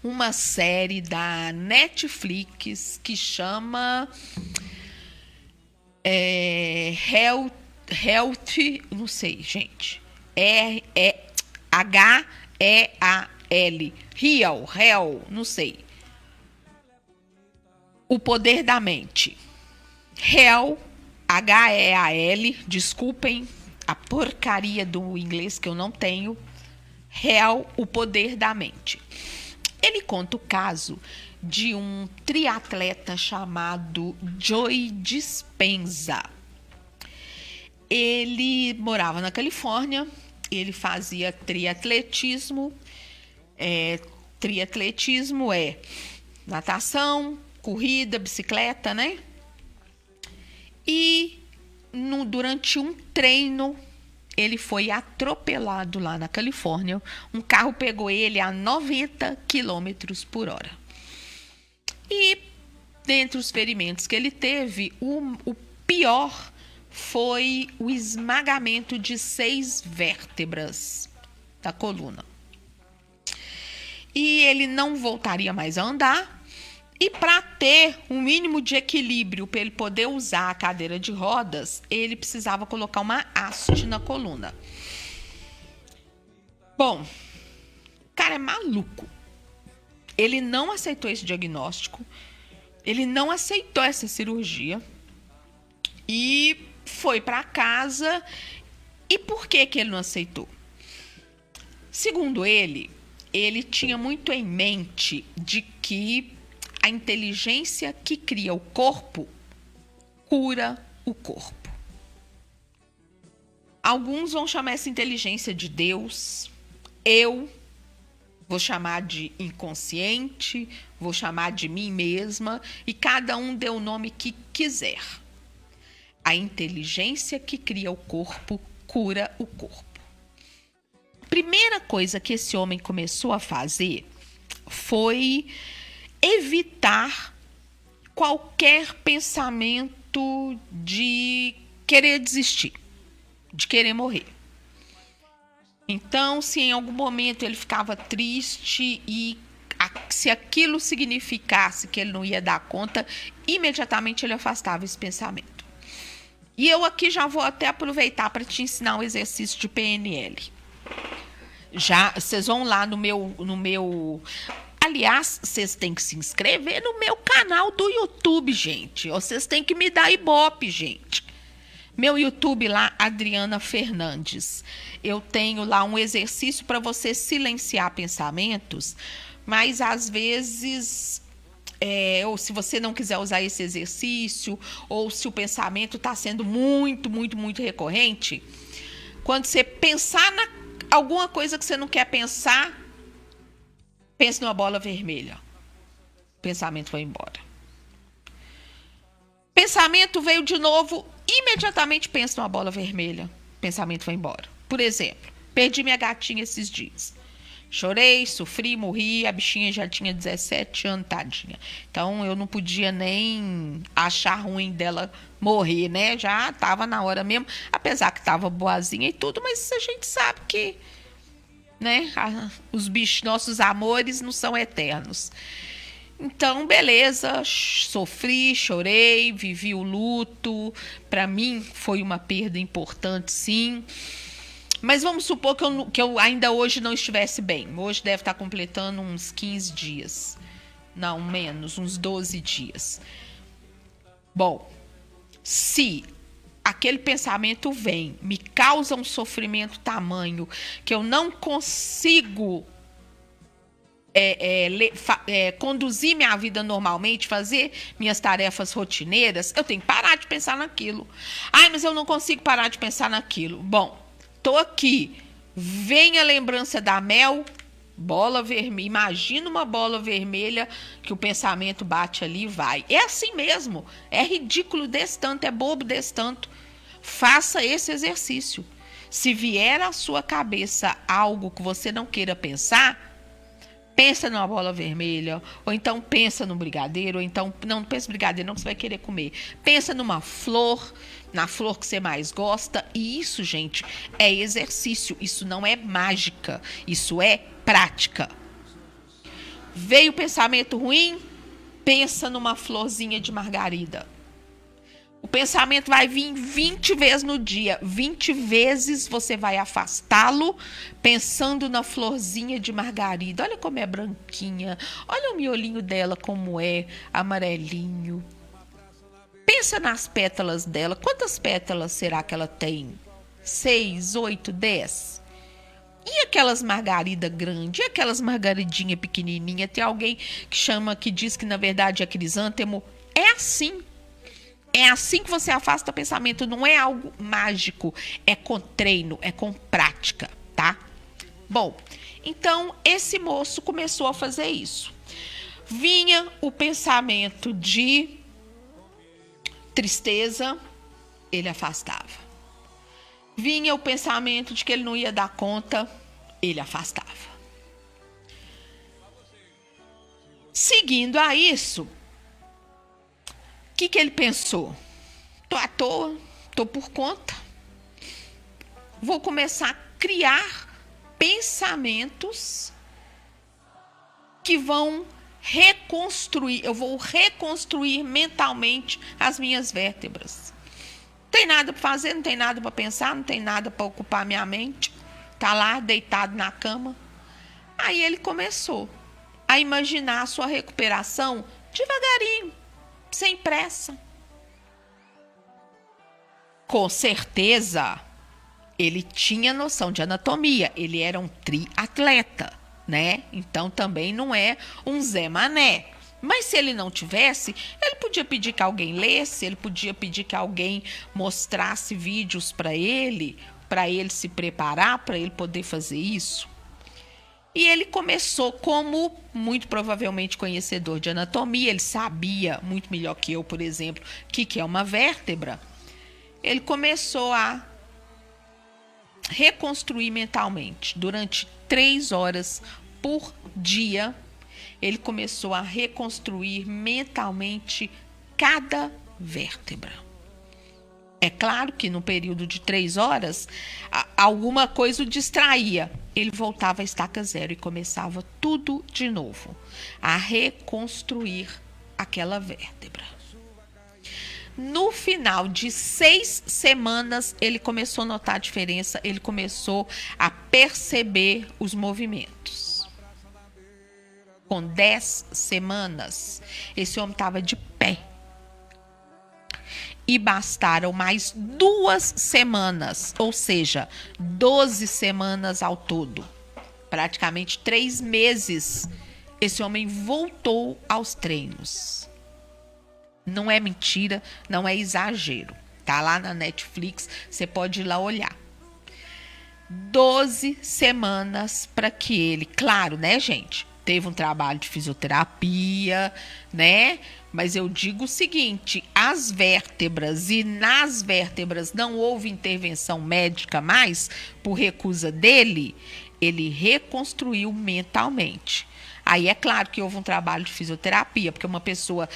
uma série da Netflix que chama Health, não sei, gente. H-E-A-L, Real, não sei. O Poder da Mente. Real, H-E-A-L, desculpem a porcaria do inglês que eu não tenho. Real, O Poder da Mente. Ele conta o caso de um triatleta chamado Joe Dispenza. Ele morava na Califórnia, ele fazia triatletismo. Triatletismo é natação, corrida, bicicleta, né? E durante um treino, ele foi atropelado lá na Califórnia. Um carro pegou ele a 90 km/h. E dentre os ferimentos que ele teve, o pior foi o esmagamento de 6 vértebras da coluna. E ele não voltaria mais a andar. E para ter um mínimo de equilíbrio, para ele poder usar a cadeira de rodas, ele precisava colocar uma haste na coluna. Bom, o cara é maluco. Ele não aceitou esse diagnóstico, ele não aceitou essa cirurgia e foi para casa E por que que ele não aceitou? Segundo ele tinha muito em mente de que a inteligência que cria o corpo cura o corpo. Alguns vão chamar essa inteligência de Deus. Eu vou chamar de inconsciente, vou chamar de mim mesma, e cada um dê o nome que quiser. A inteligência que cria o corpo cura o corpo. A primeira coisa que esse homem começou a fazer foi evitar qualquer pensamento de querer desistir, de querer morrer. Então, se em algum momento ele ficava triste e se aquilo significasse que ele não ia dar conta, imediatamente ele afastava esse pensamento. E eu aqui já vou até aproveitar para te ensinar um exercício de PNL. Já, vocês vão lá no meu... Aliás, vocês têm que se inscrever no meu canal do YouTube, gente. Vocês têm que me dar ibope, gente. Meu YouTube lá, Adriana Fernandes. Eu tenho lá um exercício para você silenciar pensamentos, mas às vezes, ou se você não quiser usar esse exercício, ou se o pensamento está sendo muito, muito, muito recorrente, quando você pensar alguma coisa que você não quer pensar, pense numa bola vermelha. O pensamento vai embora. Pensamento veio de novo, imediatamente pensa numa bola vermelha. O pensamento vai embora. Por exemplo, perdi minha gatinha esses dias. Chorei, sofri, morri, a bichinha já tinha 17 anos, tadinha. Então, eu não podia nem achar ruim dela morrer, né? Já estava na hora mesmo, apesar que estava boazinha e tudo, mas a gente sabe que, né, os bichos, nossos amores não são eternos. Então, beleza, sofri, chorei, vivi o luto. Para mim, foi uma perda importante, sim. Mas vamos supor que eu ainda hoje não estivesse bem. Hoje deve estar completando uns 15 dias. Não, menos, uns 12 dias. Bom, se aquele pensamento vem, me causa um sofrimento tamanho que eu não consigo conduzir minha vida normalmente, fazer minhas tarefas rotineiras, eu tenho que parar de pensar naquilo. Ai, mas eu não consigo parar de pensar naquilo. Bom, tô aqui, vem a lembrança da Mel, bola vermelha, imagina uma bola vermelha que o pensamento bate ali e vai. É assim mesmo, é ridículo desse tanto, é bobo desse tanto. Faça esse exercício. Se vier à sua cabeça algo que você não queira pensar, pensa numa bola vermelha, ou então pensa no brigadeiro, ou então, não pensa no brigadeiro não, que você vai querer comer. Pensa numa flor, na flor que você mais gosta, e isso, gente, é exercício, isso não é mágica, isso é prática. Veio pensamento ruim, pensa numa florzinha de margarida. O pensamento vai vir 20 vezes no dia. 20 vezes você vai afastá-lo pensando na florzinha de margarida. Olha como é branquinha. Olha o miolinho dela como é amarelinho. Pensa nas pétalas dela. Quantas pétalas será que ela tem? 6, 8, 10? E aquelas margaridas grandes? E aquelas margaridinhas pequenininhas? Tem alguém que diz que na verdade é crisântemo. É assim. É assim que você afasta o pensamento, não é algo mágico, é com treino, é com prática, tá? Bom, então esse moço começou a fazer isso. Vinha o pensamento de tristeza, ele afastava. Vinha o pensamento de que ele não ia dar conta, ele afastava. Seguindo a isso, o que ele pensou? Tô à toa, tô por conta. Vou começar a criar pensamentos que vão reconstruir. Eu vou reconstruir mentalmente as minhas vértebras. Não tem nada para fazer, não tem nada para pensar, não tem nada para ocupar minha mente. Tá lá deitado na cama. Aí ele começou a imaginar a sua recuperação devagarinho, sem pressa. Com certeza, ele tinha noção de anatomia, ele era um triatleta, né? Então também não é um Zé Mané. Mas se ele não tivesse, ele podia pedir que alguém lesse, ele podia pedir que alguém mostrasse vídeos para ele se preparar, para ele poder fazer isso. E ele começou como, muito provavelmente, conhecedor de anatomia, ele sabia muito melhor que eu, por exemplo, o que é uma vértebra. Ele começou a reconstruir mentalmente. Durante 3 horas por dia, ele começou a reconstruir mentalmente cada vértebra. É claro que no período de 3 horas, alguma coisa o distraía. Ele voltava à estaca zero e começava tudo de novo, a reconstruir aquela vértebra. No final de 6 semanas, ele começou a notar a diferença, ele começou a perceber os movimentos. Com 10 semanas, esse homem estava de pé. E bastaram mais 2 semanas, ou seja, 12 semanas ao todo. Praticamente 3 meses, esse homem voltou aos treinos. Não é mentira, não é exagero. Tá lá na Netflix, você pode ir lá olhar. 12 semanas para que ele, claro, né, gente? Teve um trabalho de fisioterapia, né? Mas eu digo o seguinte, as vértebras e nas vértebras não houve intervenção médica mais, por recusa dele, ele reconstruiu mentalmente. Aí é claro que houve um trabalho de fisioterapia, porque uma pessoa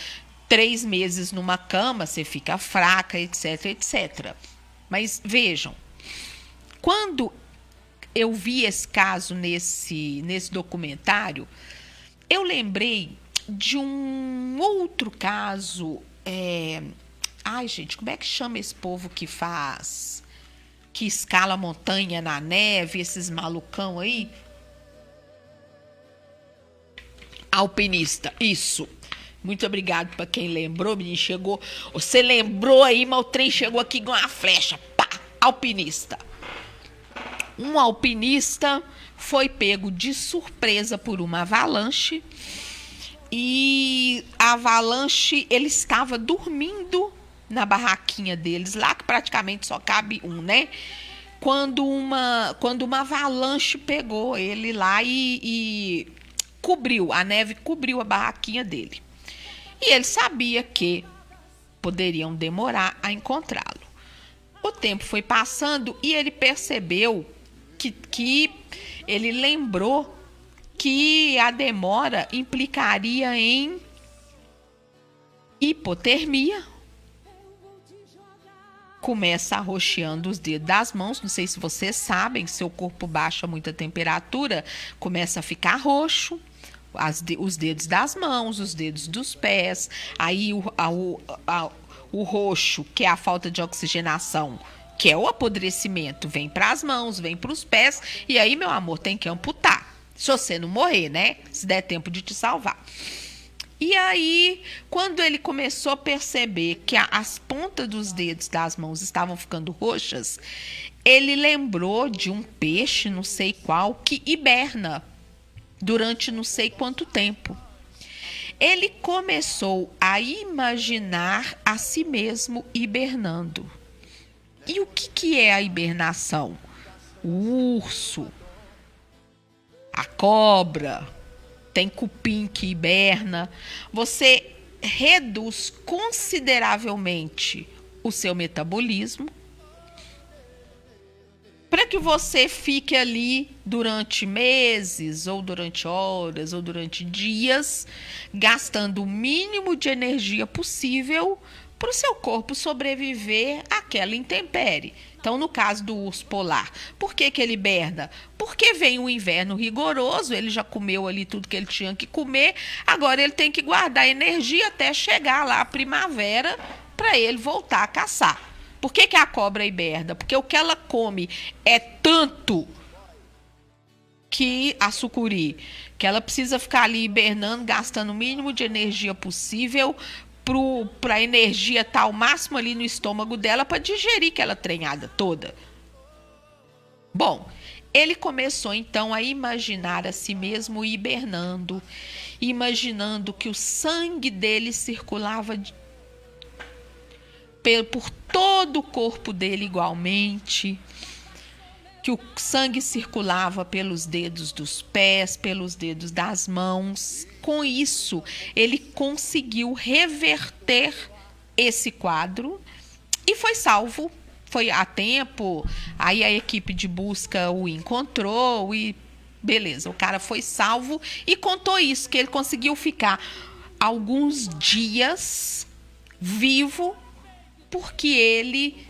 3 meses numa cama, você fica fraca, etc, etc. Mas vejam, quando eu vi esse caso nesse documentário, eu lembrei de um outro caso. Ai, gente, como é que chama esse povo que escala montanha na neve, esses malucão aí? Alpinista, isso. Muito obrigado para quem lembrou, menino, chegou. Você lembrou aí, mas o trem chegou aqui com uma flecha. Pá, alpinista. Um alpinista foi pego de surpresa por uma avalanche. E a avalanche, ele estava dormindo na barraquinha deles, lá que praticamente só cabe um, né? Quando uma avalanche pegou ele lá e cobriu, a neve cobriu a barraquinha dele. E ele sabia que poderiam demorar a encontrá-lo. O tempo foi passando e ele percebeu que ele lembrou que a demora implicaria em hipotermia. Começa arroxeando os dedos das mãos. Não sei se vocês sabem, seu corpo baixa muita temperatura, começa a ficar roxo. Os dedos das mãos, os dedos dos pés. Aí o roxo, que é a falta de oxigenação, que é o apodrecimento, vem para as mãos, vem para os pés. E aí, meu amor, tem que amputar. Se você não morrer, né? Se der tempo de te salvar. E aí, quando ele começou a perceber que as pontas dos dedos das mãos estavam ficando roxas, ele lembrou de um peixe, não sei qual, que hiberna durante não sei quanto tempo. Ele começou a imaginar a si mesmo hibernando. E o que é a hibernação? O urso, a cobra, tem cupim que hiberna. Você reduz consideravelmente o seu metabolismo para que você fique ali durante meses, ou durante horas, ou durante dias, gastando o mínimo de energia possível para o seu corpo sobreviver àquela intempérie. Então, no caso do urso polar, por que ele hiberna? Porque vem o inverno rigoroso, ele já comeu ali tudo que ele tinha que comer, agora ele tem que guardar energia até chegar lá a primavera para ele voltar a caçar. Por que a cobra hiberna? Porque o que ela come é tanto que a sucuri, que ela precisa ficar ali hibernando, gastando o mínimo de energia possível para a energia estar ao máximo ali no estômago dela para digerir aquela treinada toda. Bom, ele começou então a imaginar a si mesmo hibernando, imaginando que o sangue dele circulava por todo o corpo dele igualmente, que o sangue circulava pelos dedos dos pés, pelos dedos das mãos. Com isso, ele conseguiu reverter esse quadro e foi salvo. Foi a tempo, aí a equipe de busca o encontrou e beleza, o cara foi salvo e contou isso, que ele conseguiu ficar alguns dias vivo porque ele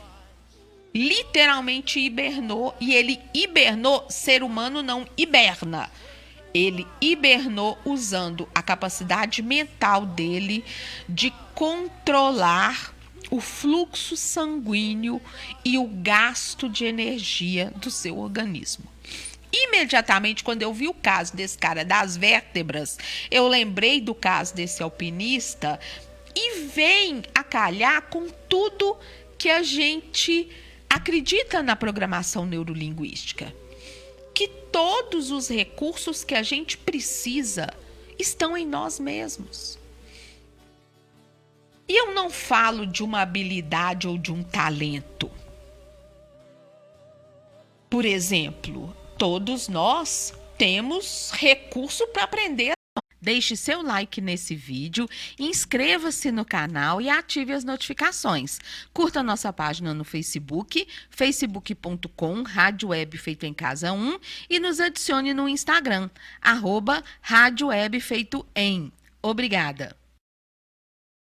literalmente hibernou, e ele hibernou, ser humano não hiberna. Ele hibernou usando a capacidade mental dele de controlar o fluxo sanguíneo e o gasto de energia do seu organismo. Imediatamente, quando eu vi o caso desse cara das vértebras, eu lembrei do caso desse alpinista e vem a calhar com tudo que a gente acredita na programação neurolinguística. Que todos os recursos que a gente precisa estão em nós mesmos. E eu não falo de uma habilidade ou de um talento. Por exemplo, todos nós temos recurso para aprender. Deixe seu like nesse vídeo, inscreva-se no canal e ative as notificações. Curta nossa página no Facebook, facebook.com, Rádio Web Feito em Casa 1, e nos adicione no Instagram, @Rádio Web Feito em. Obrigada!